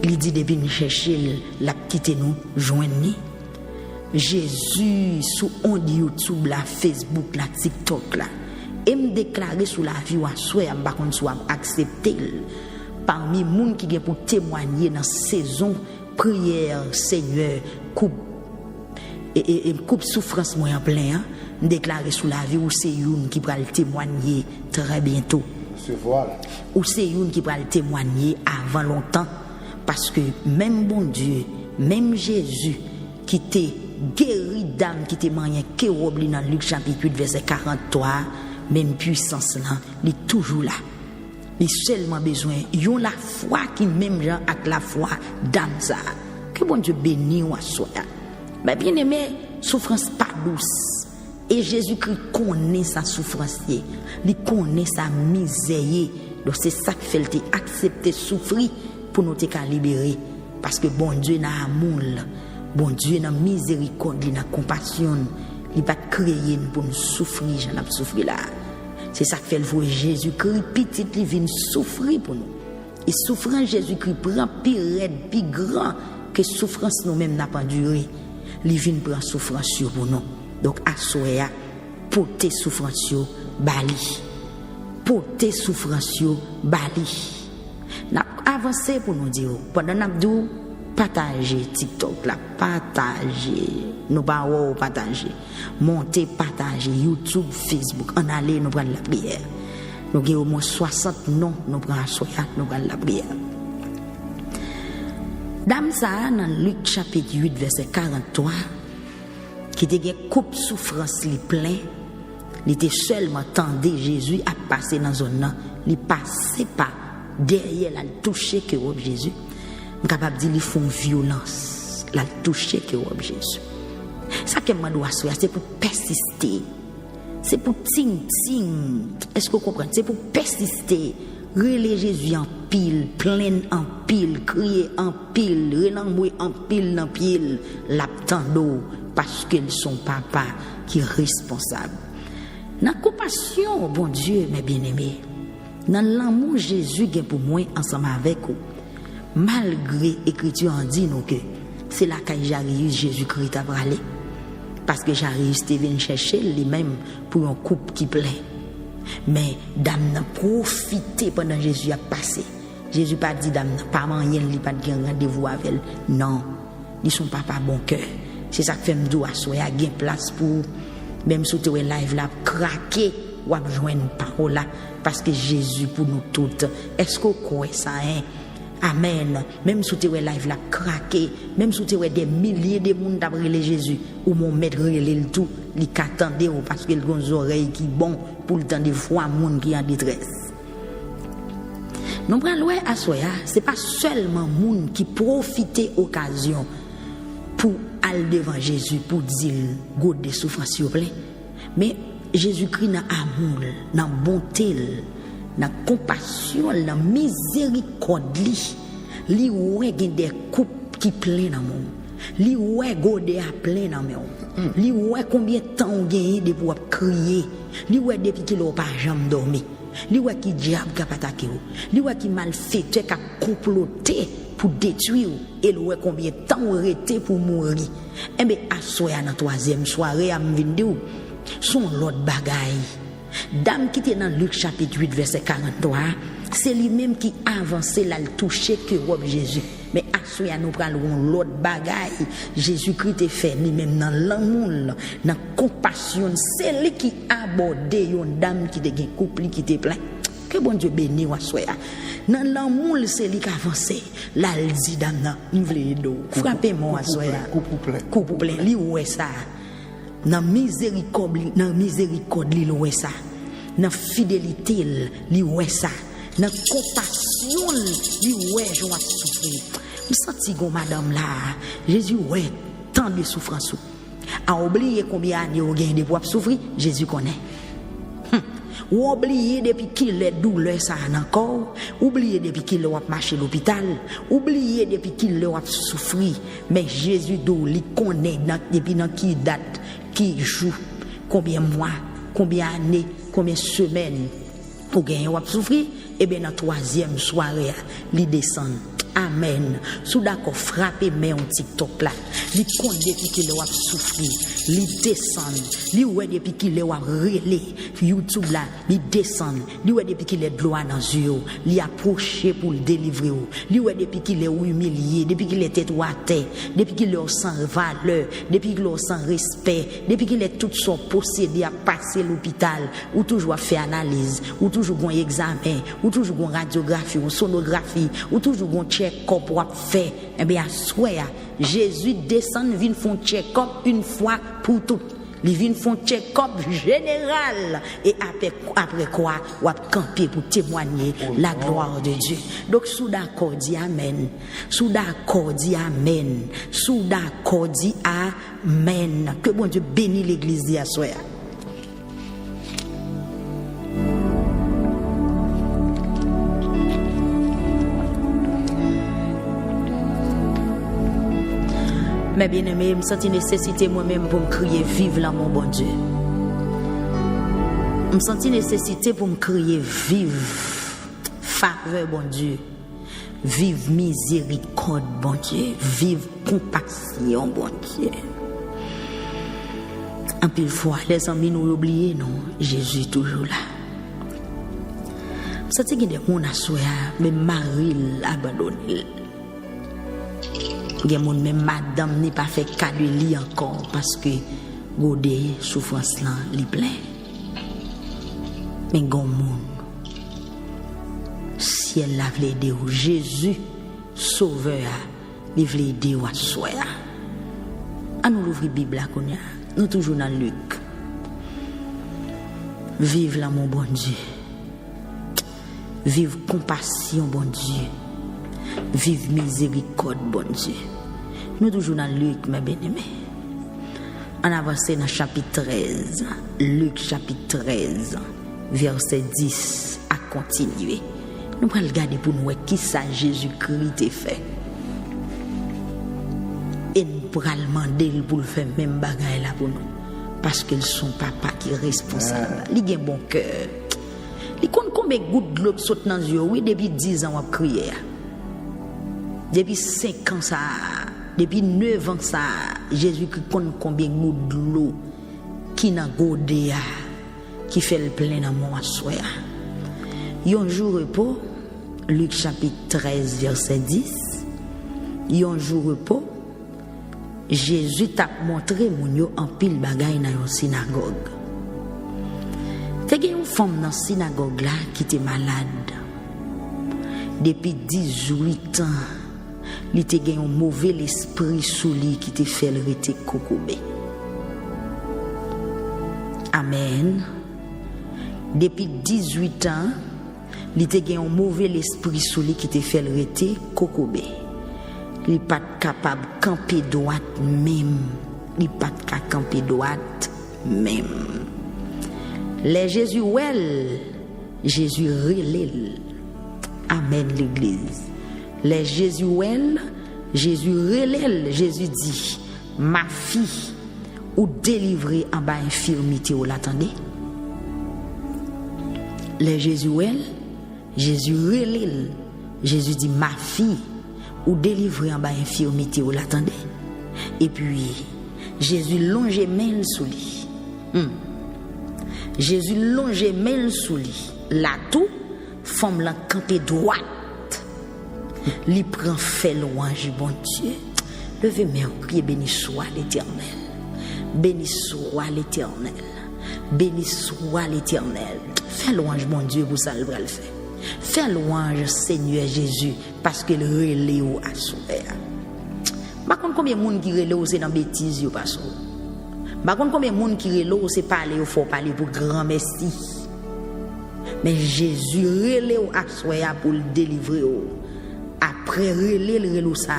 Il dit depuis nous chercher la petite nous joindre. Jésus sous onde YouTube, la Facebook, la TikTok là. Et me déclarer sous la vie ou à souhait, par contre, soit accepté parmi les gens qui viennent pour témoigner dans la saison prière, Seigneur, coupe souffrance moi en plein. Déclarer sous la vie ou c'est une qui va le témoigner très bientôt. Ou c'est une qui va le témoigner avant longtemps. Parce que même bon Dieu, même Jésus qui t'est guéri d'âme, qui t'est marié, qui est oublié dans Luc chapitre 8 verset 43, même puissance là, il est toujours là. Il a seulement besoin, il y a la foi qui même gens avec la foi d'âme ça. Que bon Dieu bénisse ou à soi. Mais bien aimé, souffrance pas douce. Et Jésus-Christ connaît sa souffrance, il connaît sa misère. Donc c'est ça qui fait qu'il accepter souffrir pour nous libérer. Parce que bon Dieu n'a amour, bon Dieu n'a miséricorde, il n'a compassion, il va créer pour nous souffrir, j'en ai souffert là. C'est ça qui fait le Jésus-Christ, petit, il vient souffrir pour nous. Et souffrance Jésus-Christ prend plus raide, plus grand que souffrance nous-mêmes n'a pas duré. Il vient prendre souffrance pour nous. Donc, à soya, porter souffrance, bali. Porter souffrance, bali. N'a avancé pour nous dire, pendant nous partager TikTok, là, partager, nous pas partager, monter, partager, YouTube, Facebook, en aller, nous prendre la prière. Nous avons au moins 60 noms, nous prenons soya, nous prenons la prière. Dame ça, dans Luc chapitre 8, verset 43, qui était une coupe souffrance li plein, il était seulement tendé Jésus à passer dans zone, il passait pas derrière la toucher que Jésus, capable dire ils font violence, la toucher que Jésus. Ça que moi dois faire c'est pour persister. c'est pour ting. Est-ce que vous comprenez? C'est pour persister. Relais Jésus en pile, plein en pile, crier en pile, relancer en pile, l'attendant parce qu'ils sont papa qui est responsable. Dans la compassion, bon Dieu, mes bien-aimés, dans l'amour Jésus est pour moi ensemble avec vous, malgré l'écriture en dit nous que c'est là que Jarius Jésus-Christ a parlé. Parce que Jarius était venu chercher lui-même pour un couple qui plaît. Mais dame n'a profité pendant Jésus a passé. Jésus pas dit dame n'a pas rien, il pas de rendez-vous avec elle. Non, ils sont papa bon cœur. C'est ça que fait me dire à soi, il y a une place pour même si tu es live là craquer ou joindre parole là parce que Jésus pour nous toutes. Est-ce que vous croyez ça hein? Amen. Même si tu es live là craquer, même si tu es des milliers de monde d'après Jésus ou mon maître le tout, il qu'attendait parce qu'il a des oreilles qui bon pour le temps de voir monde qui est en détresse. Nous prenons à soya, c'est pas seulement monde qui profite occasion pour aller devant Jésus pour dire God des souffrances s'il vous plaît, mais Jésus-Christ dans amour, dans bonté, dans compassion, dans miséricorde, li ouais des coupes qui plein dans monde. Li ouais godé a plein dans monde. Li ouais combien de temps on gagne de pour crier. Li ouais depuis qu'il a pas jamais dormi. Li ouais qui diable qui attaqué ou. Li ouais qui malfaiteur qui a comploté pour détruire et li ouais combien de temps on arrêté pour mourir. Eh bien à soir dans troisième soirée à me venir son l'autre bagaille. Dame qui était dans Luc chapitre 8 verset 43, c'est lui-même qui avançait là le toucher que robe Jésus. Mais à ce moment nous prenons l'autre bagaille. Jésus-Christ est fait lui-même dans l'amour, dans la compassion. C'est lui qui abordait une dame qui était couple qui était plein. Que bon Dieu bénisse à soi. Dans l'amour, c'est lui qui avançait. Là, il dit dame, nous voulons d'eau. Frappez-moi à soi. Coupe plein. Lui ouais ça. Dans miséricorde, li ouais ça. Dans fidélité, li ouais ça. Dans compassion, li ouais je vais souffrir. Je sens que madame là, Jésus ouais tant de souffrance. A oublier combien d'années on gagne de pour souffrir, Jésus connaît. Ou oublier depuis qu'il est douleur ça encore, oublier depuis qu'il a marché l'hôpital, oublier depuis qu'il a souffrir, mais Jésus d'où il connaît depuis dans qui date, qui joue, combien mois, combien années, combien semaines pour gagner ou souffrir, et bien dans troisième soirée, il descend. Amen. Sous d'accord frapper mais on TikTok là, li compte depuis qu'il a souffrir, li descend, li ouais depuis qu'il a relé YouTube là, li descend, li ouais depuis qu'il est gloire dans yeux, li approcher pour le délivrer, li ouais depuis qu'il est humilié, depuis qu'il est tête à terre, depuis qu'il est sans valeur, depuis qu'il est sans respect, depuis qu'il est tout son possédé à passer l'hôpital, ou toujours faire analyse, ou toujours un examen, ou toujours une radiographie, ou sonographie, ou toujours un check-up pour faire. Eh bien, à soir, Jésus descend, vient faire un check-up une fois pour toutes. Il vient faire un check-up général. Et après quoi, on va camper pour témoigner la gloire de Dieu. Donc, sous d'accord, dit Amen. Sous d'accord, dit Amen. Sous d'accord, dit Amen. Que bon Dieu bénisse l'église à soir. Mais bien aimé, je me sens nécessité moi-même pour me crier vive là mon bon Dieu. Je me sens nécessité pour me crier vive faveur bon Dieu. Vive miséricorde bon Dieu. Vive compassion bon Dieu. En pile fois, les amis nous oublier non, Jésus toujours là. Je sens qu'il y a des gens à soi, mais Marie abandonné. Même madame n'est pas fait cas de lit encore parce que godé souffrance là li plein. Mais gon monde si elle l'a voulu aider Jésus sauveur il veut aider à soi. À nous l'ouvrir Bible là qu'on a. Nous toujours dans Luc. Vive là mon bon Dieu. Vive compassion bon Dieu. Vive miséricorde, bon Dieu. Nous toujours dans Luc, mes bien-aimés. On avance dans chapitre 13, Luc chapitre 13, verset 10 à continuer. Nous allons regarder pour nous qui ça Jésus-Christ a fait. Et nous allons demander pour le faire même bagaille là pour nous. Parce que son papa qui est responsable. Il a un bon cœur. Il compte combien de gouttes de l'eau qui sautent dans les yeux. Oui, depuis 10 ans, on a crié. Depuis 5 ans, ça. Depuis 9 ans, ça. Jésus qui compte combien de gouttes de l'eau qui n'a godé, qui fait le plein dans mon assoya. Un jour repos, Luc chapitre 13, verset 10. Un jour repos, Jésus t'a montré mon yo en pile bagay dans une synagogue. Te gen une femme dans synagogue là qui était malade. Depuis 18 ans, li te gen un mauvais esprit sous lui qui te fait le rete kokobé. Amen. Depuis 18 ans, li te gen un mauvais esprit sous lui qui te fait le rete kokobé. Il n'est pas capable de camper droite même. Il n'est pas capable de camper droite même. Les Jésus well, Jésus relève. Amen l'église. Les Jésus well, Jésus relève. Jésus dit, ma fille, ou délivrée en bas infirmité, ou l'attendez. Les Jésus well, Jésus relève. Jésus dit, ma fille, ou délivré en bas infirmité ou l'attendait. Et puis Jésus longeait main sous lui. Jésus longeait main sous lui. Là tout femme la campé droite. Li prend fait louange bon Dieu. Levez main prier, béni soit l'Éternel. Béni soit l'Éternel. Béni soit l'Éternel. Fais louange bon Dieu pour ça le va le faire. Fais louange Seigneur Jésus parce que le relais ou a sauvé. Par contre combien de monde qui relais c'est dans bêtise yo pas sauvé. Par contre combien de monde qui relais c'est parler ou faut parler pour grand merci. Mais Jésus relais ou a sauvé pour le délivrer. Après relais le relais ça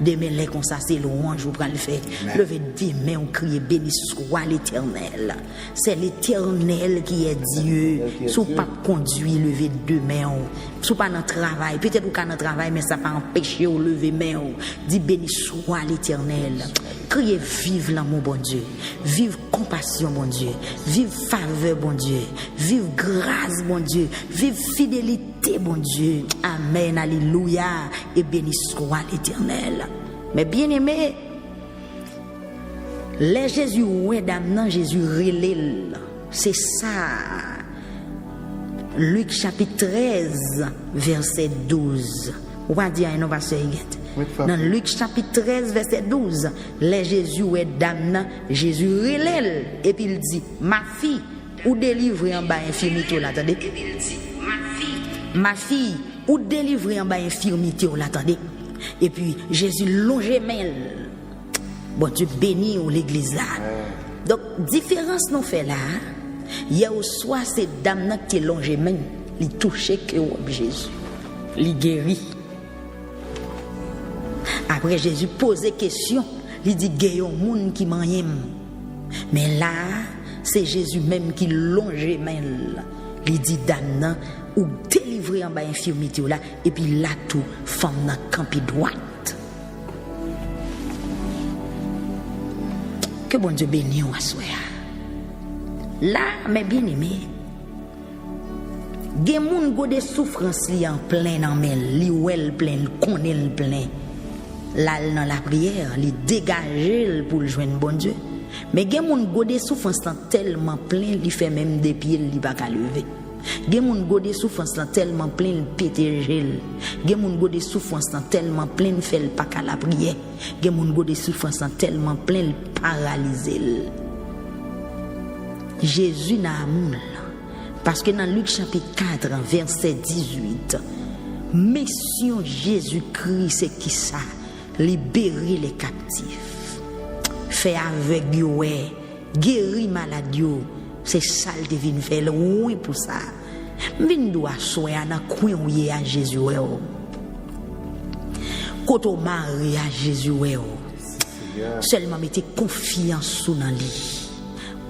demain les comme ça c'est louange ou pour le faire. Levez des mains on crie béni soit l'Éternel. C'est l'Éternel qui est Dieu. Sous pas conduit lever deux mains. Sous pas dans travail, peut-être ou dans travail mais ça pas empêcher ou lever main. Dit béni soit l'Éternel. Criez vive l'amour bon Dieu. Vive compassion bon Dieu. Vive faveur bon Dieu. Vive grâce bon Dieu. Vive fidélité bon Dieu. Amen. Alléluia. Et béni soit l'Éternel. Mais bien aimé, les Jésus ouais d'amenant Jésus relève. C'est ça. Luc chapitre 13 verset 12. On va dire un pasteur dans Luc chapitre 13 verset 12, les Jésus ouais d'amenant Jésus relève et puis il dit ma fille ou délivrée en bas infirmité l'attendez. Et puis il dit ma fille ou délivrée en bas infirmité l'attendez. Et puis Jésus longeait main. Bon Dieu béni ou l'église là. Donc différence nous fait là. Il y a au soit c'est dame qui longeait main, il touchait que Jésus. Il guérit. Après Jésus posait question, il dit il y a un monde qui m'aime. Mais là, c'est Jésus même qui longeait main. Il dit dame ou délivré en bas infirmité là et puis là tout femme n'a campé droite. Que bon Dieu bénisse ou assoya. Là, mes bien-aimés, gen moun go de souffrance li en plein en mel, li wel plein, connaît le plein. Là dans la prière, li dégager pour le joindre bon Dieu. Mais gen moun go de souffrance tellement plein, li fait même des pieds li pas ka lever. Gen moun go de souffrance tellement plein, li péter gel. Gen moun go de souffrance tellement plein, fait pas ka la prière. Gen moun go de souffrance tellement plein, li paralysé. Jésus n'a amour. Parce que dans Luc chapitre 4, verset 18, mission Jésus-Christ, c'est qui ça? Libérer les captifs. Faire avec Dieu, guérir maladie. C'est ça le devine faire. Oui, pour ça. Vin doit soyer dans coin à Jésus. Quand on marie à Jésus. Seulement mettez confiance sous dans lui.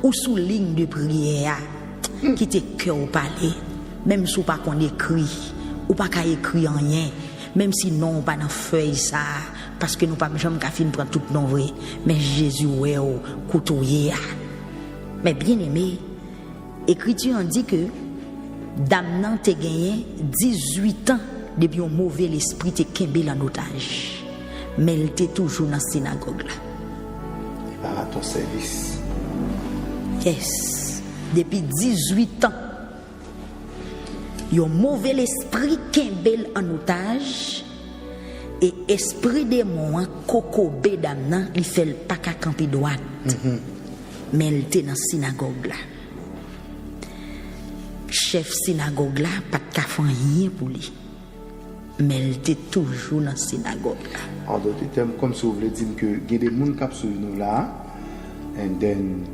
Ou sous ligne de prière, qui te cœur au palais, même si vous pas qu'on écrit, ou pas qu'à écrire rien, même si non pas dans feuille ça, parce que nous pas jamais qu'à fin prendre tout non vrai, mais Jésus ouais au couteau. Mais bien aimé, écriture on dit que dame nan te gagné 18 ans depuis un mauvais esprit te kembe en otage. Mais elle était toujours dans la synagogue là. Il part à ton service. Yes. Depuis 18 ans. Un mauvais esprit kembe en otage. Et esprit démon coco bédamnan, il fait le pas qu'à camper droite. Mais elle était dans la synagogue là. Chef synagogue là, pas de faire rien pour lui. Mais elle était toujours dans la synagogue là. En d'autres termes, comme si vous voulez dire que il y a des gens qui sont nous là, and then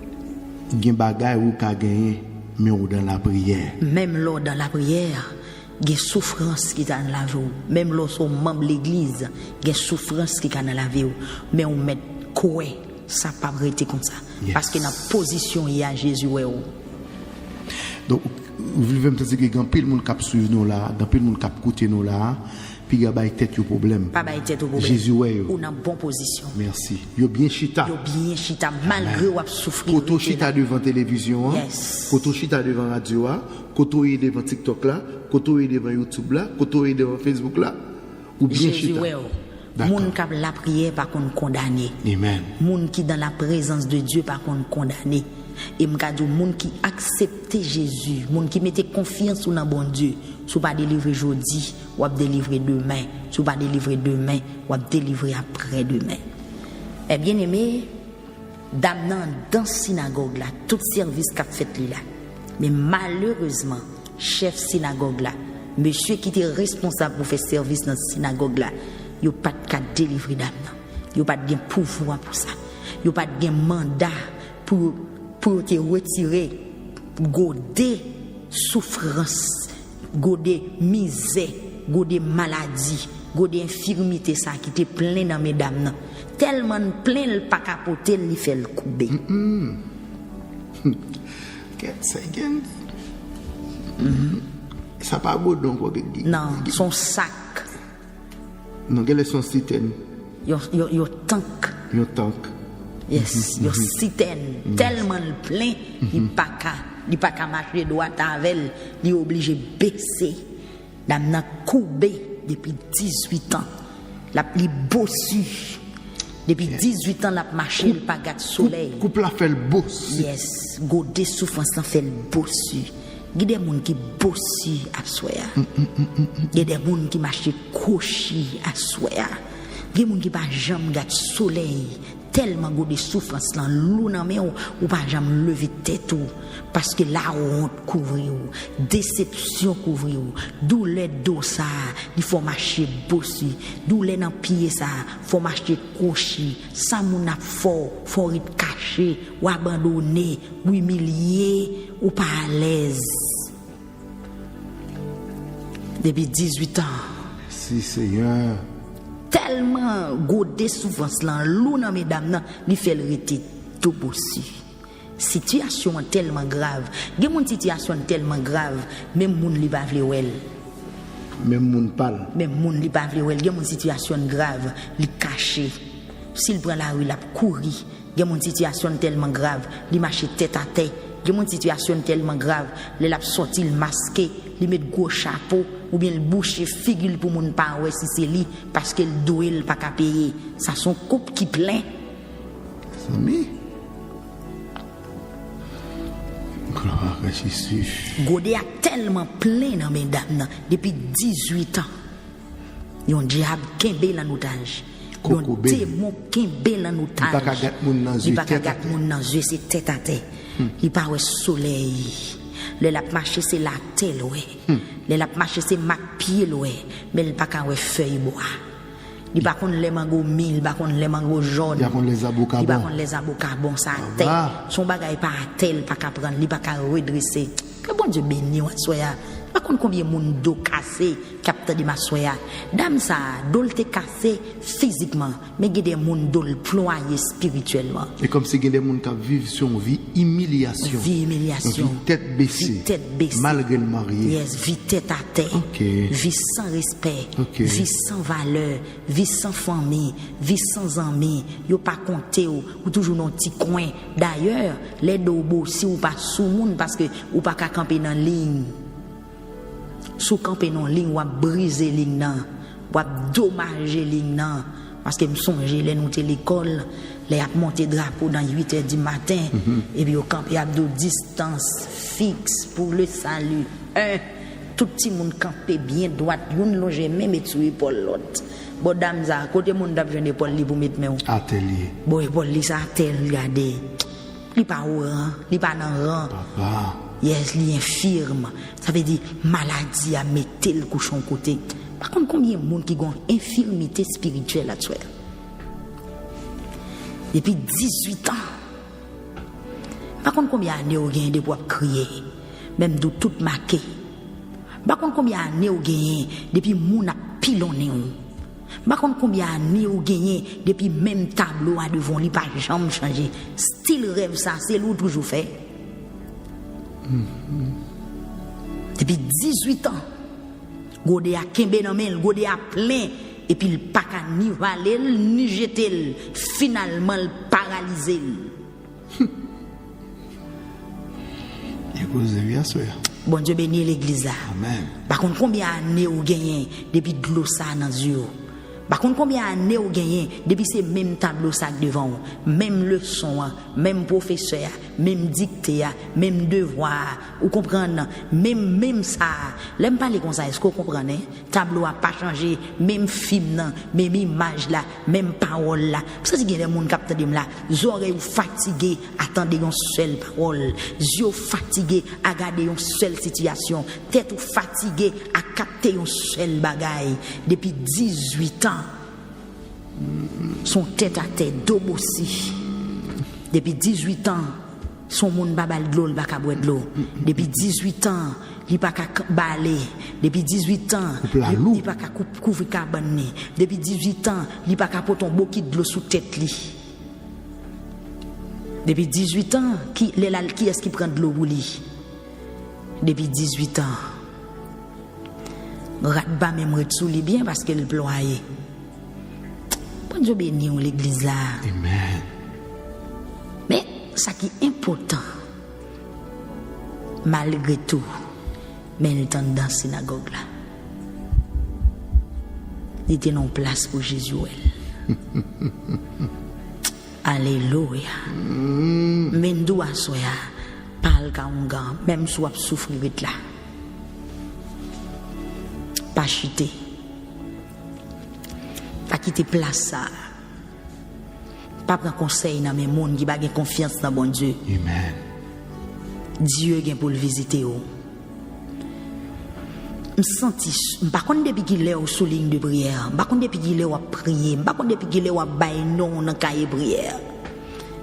il y a des bagages qui ont gagné, mais dans la prière. Même lors dans la prière, il y a des souffrances qui sont dans la vie. Même lorsqu'on membre de l'église, il y a des souffrances qui sont dans la vie. Mais on met quoi, ça n'a pas été comme ça. Yes. Parce que dans la position, il y a Jésus. Donc, vous voulez me dire que quand pile monde cap suivre nous là, quand pile monde cap écouter nous là, puis il y a pas tête au problème. Pas tête au problème. Jésus ouais. Ou dans bonne position. Merci. Yo bien chita. Yo bien chita malgré ou souffrir. Koto chita devant télévision, yes. Koto chita devant radio, koto est devant TikTok là, koto est devant YouTube là, koto est devant Facebook là. Ou bien Jésus chita. Ouais. Moun qui la prière par contre condamné. Amen. Moun qui dans la présence de Dieu par contre condamné. Et m'ka dit moun qui acceptait Jésus, moun qui mettait confiance dans bon Dieu, sou pas délivrer aujourd'hui, ou délivrer demain, sou pas délivrer demain, ou délivrer après demain. Et bien aimé, dame nan dans synagogue là, tout service qu'a fait li là. Mais malheureusement, chef synagogue là, monsieur qui était responsable pour faire service dans synagogue là, yo pas de cas délivrer dame nan. Yo pas de pouvoir pour ça. Yo pas de mandat pour te retirer godé souffrance, godé misère, godé maladie, godé infirmité ça qui te plein dans mesdames nan. Tellement plein le pas capoter li fait le couper. Get second. Ça pas beau donc non, son sac. Non, quelle est son citerne? Yo tank. Yo tank. Yes, yo citerne tellement plein, il pas qu'à marcher droit avec, il est obligé baisser. Dame n'a coubé depuis 18 ans. La li bossu. Depuis 18 ans la marché il pas gâte soleil. Couple la fait le boss. Yes, godé souffrance la fait le bossu. Il y a des gens qui bossent à soi. Il y a des gens qui marchent couchés à soi. Il y a des gens qui pas jamais gâte soleil. Tellement de souffrance dans l'eau ou pas jamais lever tête parce que la honte couvre déception couvre douleur dos ça il faut marcher bossu douleur dans pied ça faut marcher couché ça mon a fort faut être caché ou abandonné ou humilié ou pas à l'aise depuis 18 ans. Si Seigneur. Tellement godé souffrance là l'eau dans mesdames nan li fait le rete tout bossu. Situation tellement grave, gen mon situation tellement grave, même moun li pa vle wel. Même moun parle. Même moun li pa vle wel, gen mon situation grave, li caché. S'il prend la rue, la courir. Gen mon situation tellement grave, li marcher tête à tête. Gen mon situation tellement grave, li la sorti le masqué, li met gros chapeau ou bien le boucher figure pour moun pa ouais si c'est li parce que le doit il pas ka payer. Ça son coupe qui plein. Ami. Gloire à Jésus. Godé a tellement plein dans mesdames depuis 18 ans. Yon diable kembe lan otage. Yon démon kembe lan otage. Il pas ka gâte moun nan yeux. Il pas ka gâte moun nan yeux, c'est tête à tête. Il pas ouais soleil. Le lap marché c'est la tête ouais. Le lap marché c'est ma pied ouais. Mais il pas ka ouais feuille bois. Il pas contre les mango mille, il pas contre les mango jaunes. Il pas contre les avocats bon. Il pas contre les avocats bon ça tête. Son bagage pas à tel pas ka prendre, il pas ka redresser. Que bon Dieu béni soya. Par contre, combien de monde dos cassé, capteur de ma soya. Dame ça, dos te cassé physiquement, mais il y a des monde dos ployé spirituellement. Et comme si il y a des gens qui vivent sur une vie humiliation. Vie humiliation. Vie tête baissée. Malgré le marié. Yes, vie tête à tête. Vie sans respect. Vie sans valeur. Vie sans famille. Vie sans amis. Yo pas compté ou toujours dans petit coin. D'ailleurs, les deux si ou pas sous monde parce que ou pas qu'à camper dans ligne. Sous camper dans ligne ou à briser ligne nan, ou à dommager ligne nan parce que me songe les nous l'école, les a monter drapeau dans 8h du matin et puis au camper à de distance fixe pour le salut. Tout petit monde camper bien droite, une loger même et tuer pour l'autre. Bon dame ça côté monde d'ap jeune épaule li pour mettre main atelier. Bon épaule li ça tel regarder. Li pas au rang, li pas dans rang. Papa. Yes, li infirme. Ça veut dire maladie à mettre le cochon côté. Par contre, combien de monde qui ont infirmité spirituelle là-dessus? Depuis 18 ans. Par contre, combien d'années vous avez pour crier? Même de tout marqué. Par contre, combien d'années vous avez depuis moun a pilonné? Par contre, combien d'années vous avez depuis même tableau à devant lui pas jamais changé? Style rêve ça, c'est l'ou toujours fait. Depuis 18 ans, Godé a kembe nan men, Godé a plein, et puis il pas qu'à ni valer, ni jeter, finalement il paralysé. Bon Dieu bénit l'église là. Amen. Par contre, combien d'années vous gagnez depuis de l'eau ça dans les yeux? Par contre, combien d'années vous gagnez depuis ces mêmes tableaux ça devant vous, même leçon, même professeur, même dictée, même devoir, vous comprenez? Même ça. L'aime parler comme ça, est-ce que vous comprenez? Tableau a pas changé, même film, même image là, même parole là. Parce que si il y a des gens qui captent de là, les oreilles fatiguées, attendez une seule parole, les yeux fatigués à regarder une seule situation, tête fatiguée à capter une seule bagaille. Depuis 18 ans, son tête à tête, d'obossi. Depuis 18 ans, son monde babal de l'eau, il va pas boire de l'eau. Depuis 18 ans, il pas qu'à balai. Depuis 18 ans, il pas qu'à couvrir cabane. Depuis 18 ans, il pas qu'à porter un bouquet de l'eau sous tête li. Depuis 18 ans, qui est-ce qui prend de l'eau pour lui? Depuis 18 ans, Radba même retsou li bien parce qu'elle ployait. Bon Dieu béni l'église là. Amen. Mais ça qui est important, malgré tout, mais le temps dans la synagogue là, il était en place pour Jésus. Alléluia. Mais nous à soya, parle kaunga, même si on souffre vite là. Pas chuter. Pas quitter place ça. Pas prendre conseil dans mes monde qui pas confiance dans bon Dieu. Amen. Dieu vient pour le visiter. Je senti, par contre depuis qu'il est au souligne de prière, par contre depuis qu'il est à prier, par contre depuis qu'il est à bailler non dans cahier prière.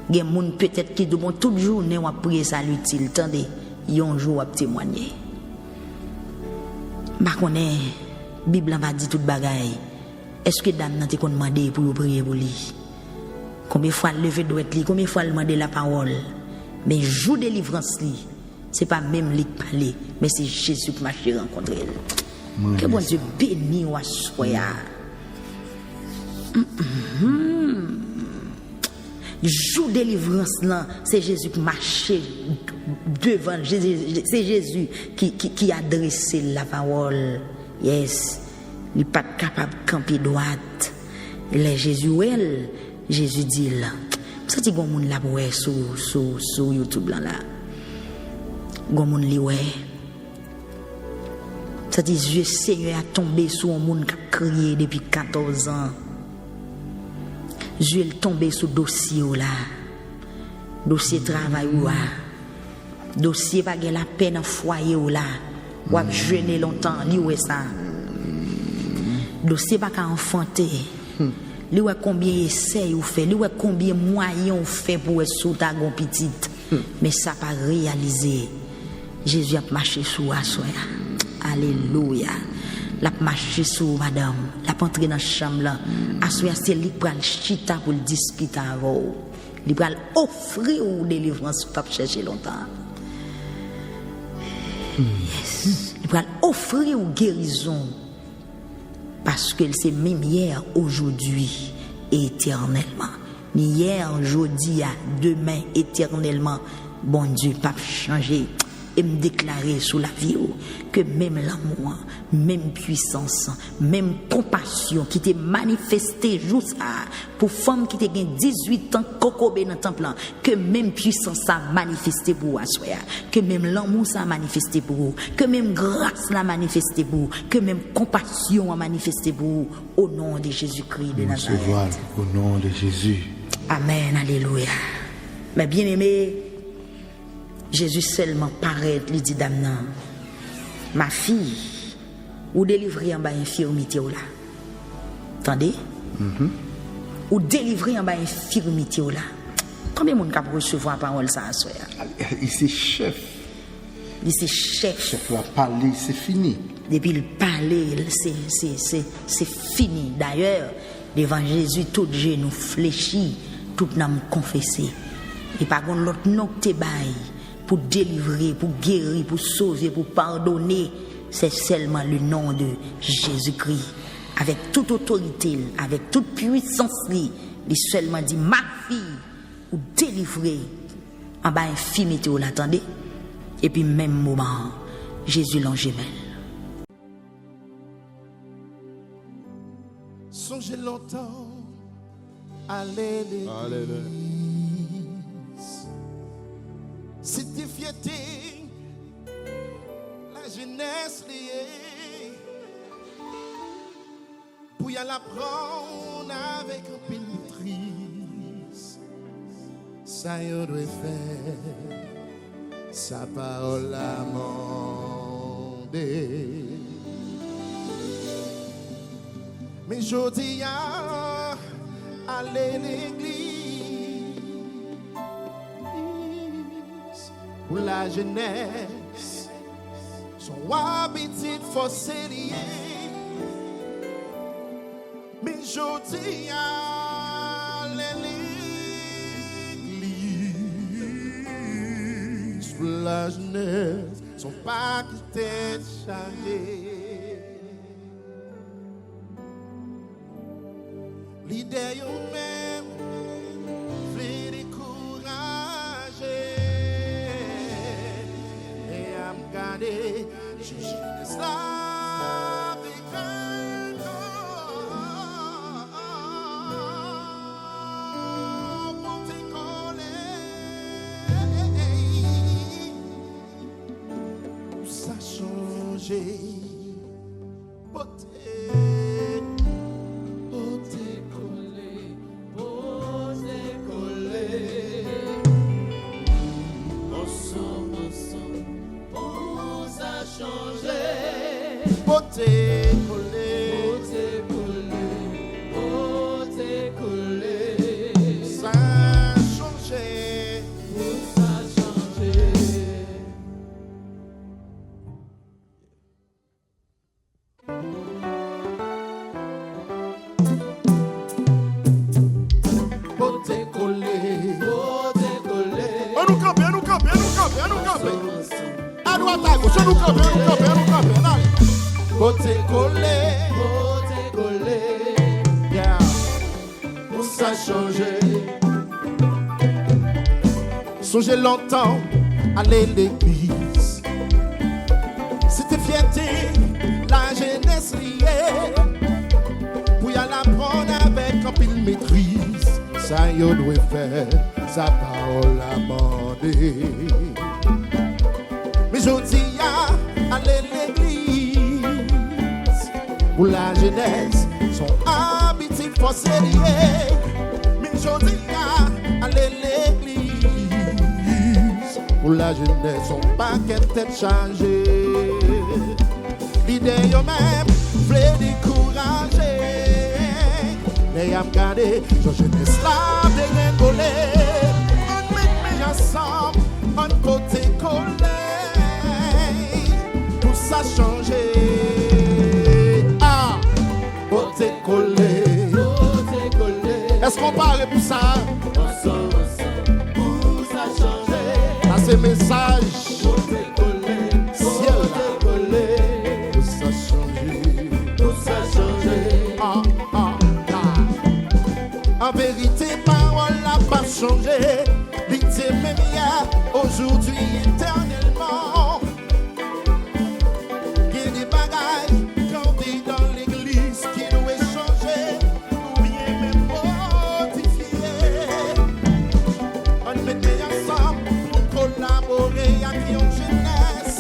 Il y a des gens peut-être qui demandent toute journée à prier ça l'utile, attendez, il y a un jour à témoigner. Par contre, la Bible va dire toute bagaille. Est-ce que dame n'a te demandé pour prier pour lui? Combien de fois lever doit être, combien de fois demander la parole? Mais jour de délivrance li, c'est pas même lui qui parle, mais c'est Jésus qui m'a rencontré. Que bon Dieu béni ou soya. Jour de délivrance là, c'est Jésus qui marche devant, c'est Jésus qui a dressé la parole. Yes, il n'est pas capable de camper droite. Les Jésus dit là. Ça dit qu'on la ouais sur YouTube là. Qu'on li ouais. Ça dit Dieu Seigneur a tombé sur un monde qui a crié depuis 14 ans. Dieu est tombé sur dossier là. Dossier travail ou là. Dossier pas la peine en foyer ou là. Ou a jeûné longtemps, li ouais ça. Dossier pas qu'à enfanter. Li ouais combien essais ou fait, li ouais combien moyens ou fait pour être sous ta gon petite. Mais ça pas réalisé. Jésus a marché sous à soi. Alléluia. La marché sur madame, la entrer dans la chambre là. Assoya c'est li pral chita pour discuter avec vous. Li pral offrir ou délivrance pas chercher longtemps. Yes. Li pral offrir ou guérison parce que c'est même hier, aujourd'hui et éternellement. Ni hier, aujourd'hui, demain, éternellement. Bon Dieu, pas changer. Et me déclarer sous la vie que même l'amour, même puissance, même compassion qui t'est manifestée juste pour femme qui t'a 18 ans cocobé dans le temple, que même puissance a manifesté pour vous, que même l'amour ça a manifesté pour vous, que même grâce l'a manifesté pour vous, que même compassion a manifesté pour vous, au nom de Jésus-Christ de Nazareth. Au nom de Jésus. Amen, alléluia. Mais bien aimé, Jésus seulement paraît, lui dit Damnan, ma fille, ou délivrer en bas infirmité ou là. Attendez? Ou délivrer en bas infirmité ou là. Combien de monde peut recevoir la parole ça à soi? Ici, chef. Ici, chef. Chef va parler, c'est fini. Depuis le parler, c'est fini. D'ailleurs, devant Jésus, tout genou fléchit, tout n'âme confessé. Et par contre, l'autre nom que tu bailles pour délivrer, pour guérir, pour sauver, pour pardonner, c'est seulement le nom de Jésus-Christ. Avec toute autorité, avec toute puissance, il seulement dit, ma fille, ou délivrer en bas infimité, vous l'attendez. Et puis même moment, Jésus l'engemelle. Songez longtemps, alléluia. C'était fierté, la jeunesse liée, pour y aller apprendre avec un peu de maîtrise. Ça y aurait fait, sa parole a mandé. Mais je dis à aller l'église. Pour la jeunesse, son habitude forcée liée. Mais je dis à l'église, pour la jeunesse, son pas qui t'est chargé. L'idée même, fait décourager. Regardez, je laisse la vie pour te coller. Tout ça changé. Songez longtemps, aller l'église. C'était fierté, la jeunesse liée. Pour y aller apprendre avec un pile maîtrise. Ça y doit faire, sa parole a mandé. Mais je dis à aller l'église. Pour la jeunesse, son habitude forcée liée. Mais je dis à aller l'église. Pour la jeunesse, son paquet tête chargé. L'idée yo même, voulait décourager. Mais y'a regardé, son jeunesse là, dégringolé. On met ensemble, on côté collé. Pour ça changer. ces messages. Ciel, tout ça changé. Tout ça changé. Ah, ah, ah. En vérité, parole n'a pas changé. L'idée même hier, aujourd'hui, éternellement. Il y a des bagailles qu'on dit dans l'église qui doivent changer ou bien même modifier. On met ensemble pour collaborer avec une jeunesse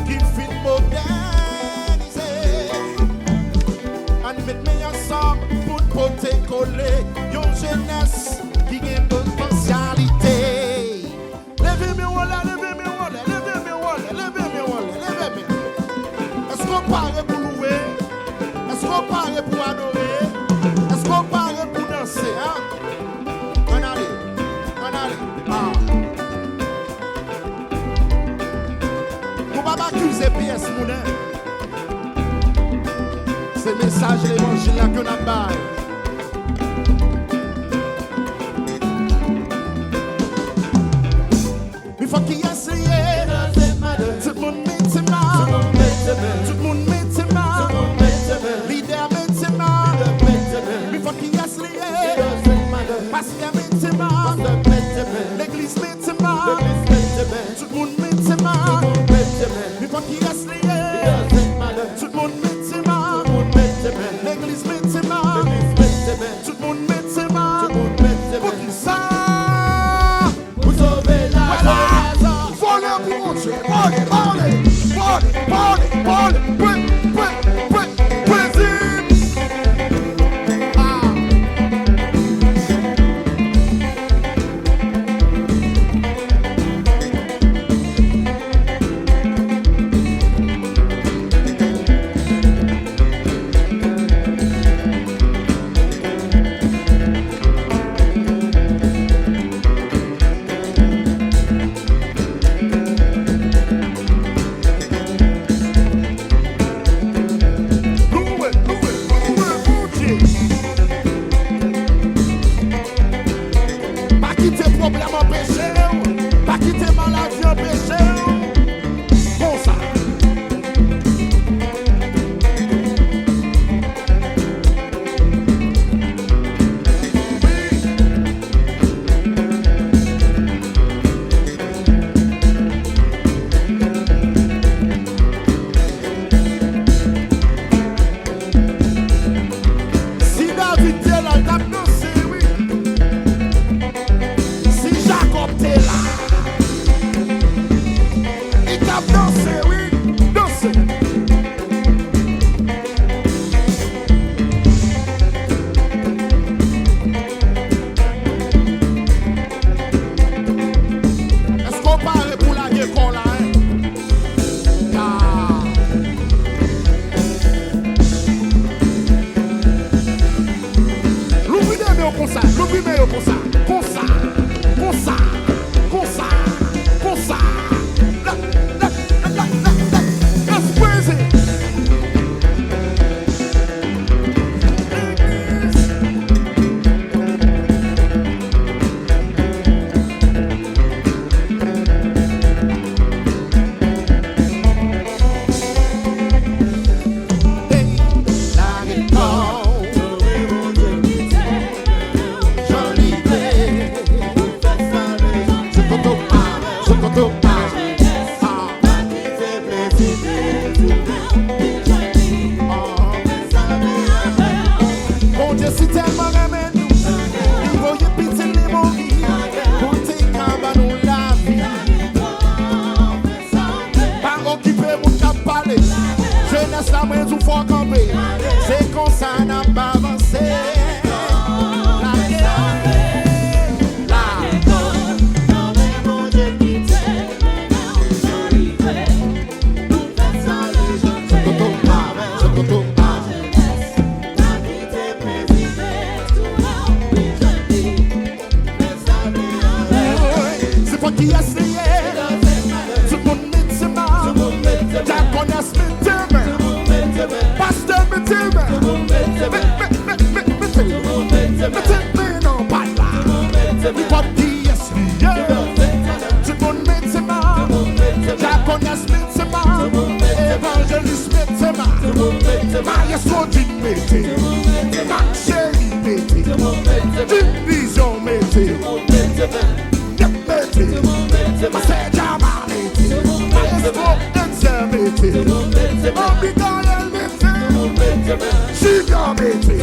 qui fait moderniser. On met ensemble pour porter coller une jeunesse qui a une potentialité. Est-ce qu'on parle pour louer? Est-ce qu'on parle pour adorer? Est-ce qu'on parle pour danser? Hein? On allait. Ah. On va pas accuser PS Moulin. C'est le message de l'évangile là qu'on a baillé. Il faut qu'il y ait essayé. Tout le monde met ses mains. Tout le monde met ses mains. Leader met ses mains. Il faut qu'il y ait essayé. Pasteur met ses mains. L'église met ses mains. Tout le monde met ses mains. Il faut qu'il y ait essayé. Tout le monde met ses mains. L'église met ses mains. Tout le monde met ses mains. Pour qui ça? C'est comme ça n'a pas avancé. C'est pas qui a essayé. Tout le monde met ses mains. Jack on a spit. Pas Maestro dit mété, Mac Chéri mété, Division mété, Yep mété, Master Jama mété, Maestro Enzer mété, Ambigael mété, Chiga mété,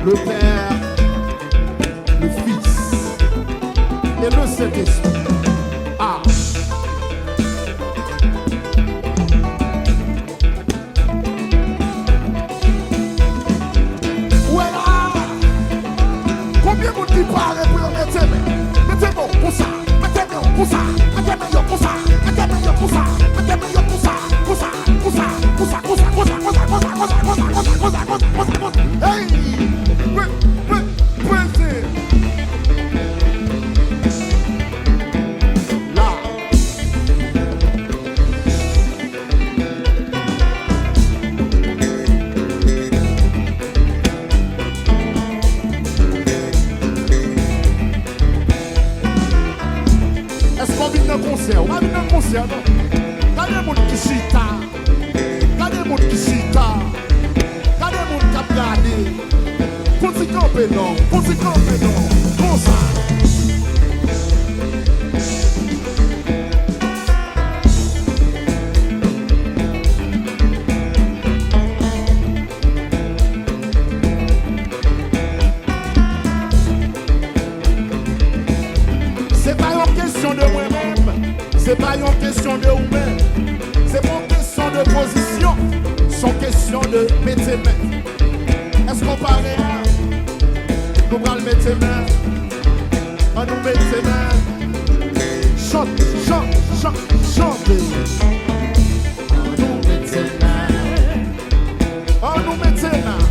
le Père, le Fils et le Saint-Esprit. Ah. Voilà. Combien vous dites pas pour le mettre? Mettez-moi pour ça, mettez-moi pour ça, mettez-moi pour ça, mettez-moi pour ça, mettez-moi pour ça, pour ça, pour ça, pour ça, pour ça, pour ça, pour ça, pour ça, pour ça, pour ça, pour ça, pour ça, pour ça, pour ça, pour ça. Hey! On va venir un concert, non? Regardez mon qui chita, regardez mon qui chita, regardez mon qui a gardé. Faut s'y camper, non? Faut s'y camper, non? Comme ça. C'est pas une question de moi-même. C'est pas une question de vous-même, c'est pas une question de position, sont question de mettre les mains. Est-ce qu'on paraît là? Nous allons mettre les mains. On nous met les mains. Chante, chante, chante, chante. On nous met les mains. On nous met les mains.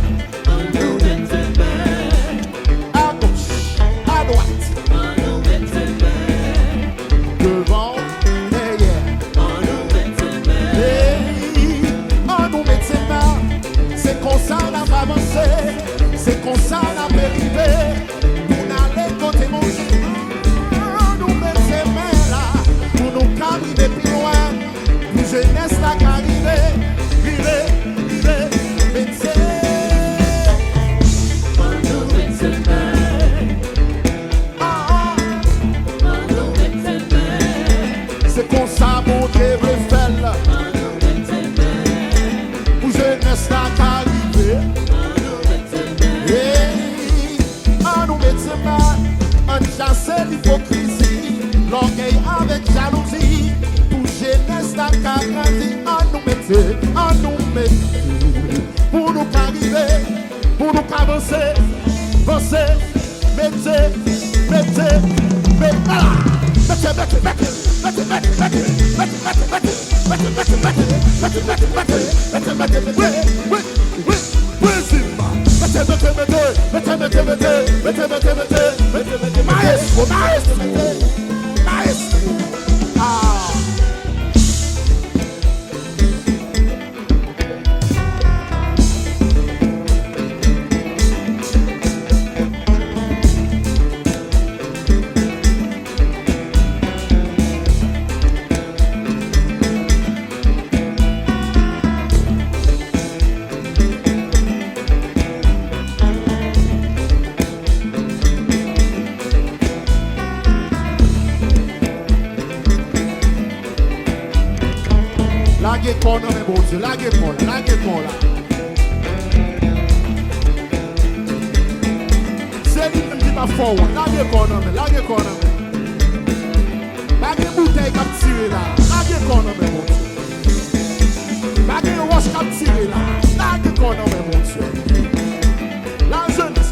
On nous met les mains. À gauche, à droite. On nous met les mains. Devant, derrière. On nous met les mains. Hey, on nous met les mains. C'est comme ça qu'on va avancer. C'est comme ça qu'on va arriver. Pour aller côté mon Dieu. Arriver plus loin, pour jeunesse la qu'arriver, virer, métier. On nous met ses mains. On nous met ses mains. C'est comme ça mon Dieu veut faire. On nous met ses mains. Pour jeunesse la qu'arriver. On nous met ses mains. On nous met ses mains. On chasse l'hypocrisie, l'orgueil avec jalousie. Jeunesse la caractérie, on nous met pour nous arriver, pour nous avancer, avancer, mettez, Laguez-moi, mon Dieu, laguez-moi là. C'est lui qui m'a fort, laguez-moi. Laguez bouteille qui a tiré là, laguez-moi, mon Dieu. Laguez roche qui a tiré là, laguez-moi, mon Dieu. La jeunesse,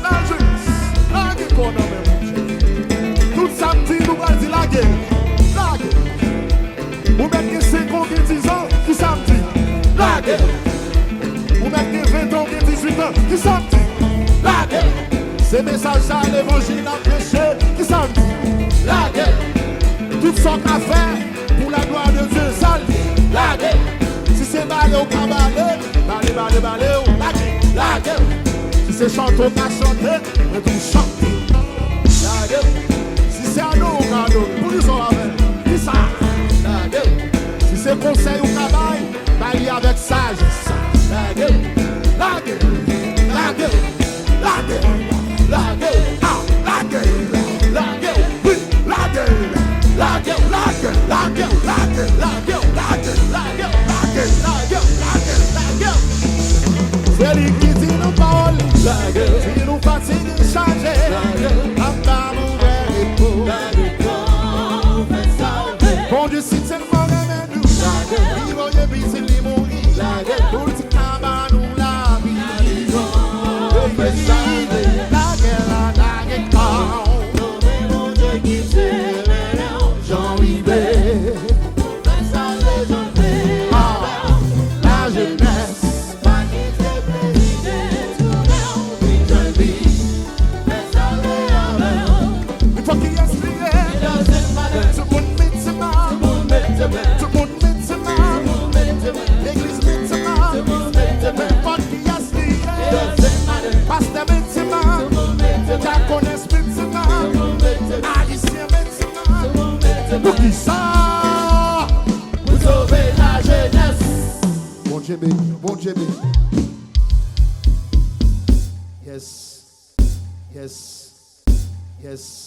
laguez-moi, mon Dieu. Tout samedi, nous allons dire laguez. Vous mettez 5 ans, 10 ans, qui samedi, la gueule. Vous mettez 20 ans, 18 ans, qui samedi, la gueule. Ces messages à l'évangile à prêcher, qui samedi, la gueule. Tout ce qu'on a fait pour la gloire de Dieu, salve, la gueule. Si c'est balé au cabaret, balé, la gueule. Si c'est chanter, on a chanté, on tout chanter, la gueule. Si c'est à nous, on a adoré, pour nous on avec, qui ça? Si c'est conseil au travail, bailler avec sagesse. La gueule, la gueule, la gueule, la gueule, la gueule, ah, la gueule, la gueule, oui, la gueule, la gueule, la gueule, la gueule, la gueule, la gueule, la gueule, la gueule, la gueule, la gueule, la gueule. C'est lui qui dit nos paroles, la gueule, qui nous fatigue de changer, la gueule, en bas mon verre et pour, la gueule, fait salver. Bon Dieu, si c'est le moment. Il va y habiter les mourir. Tout le tabac nous la vie. La guerre, non mais mon Dieu qui sait Jean-Rivet. La jeunesse. Pas qui fait plaisir. Tout le monde vit de vie. Mais ça l'est avec. Il faut qu'il y ait ce lien. Tout le monde met ses mains. Tout le monde met ses mains. L'église met ses mains, n'importe qui a ce lien. Pasteur met ses mains, diaconesse met ses mains, haïtien met ses mains. Pour qui ça? Pour sauver la jeunesse. Bon Dieu béni, bon Dieu béni. Yes, yes, yes.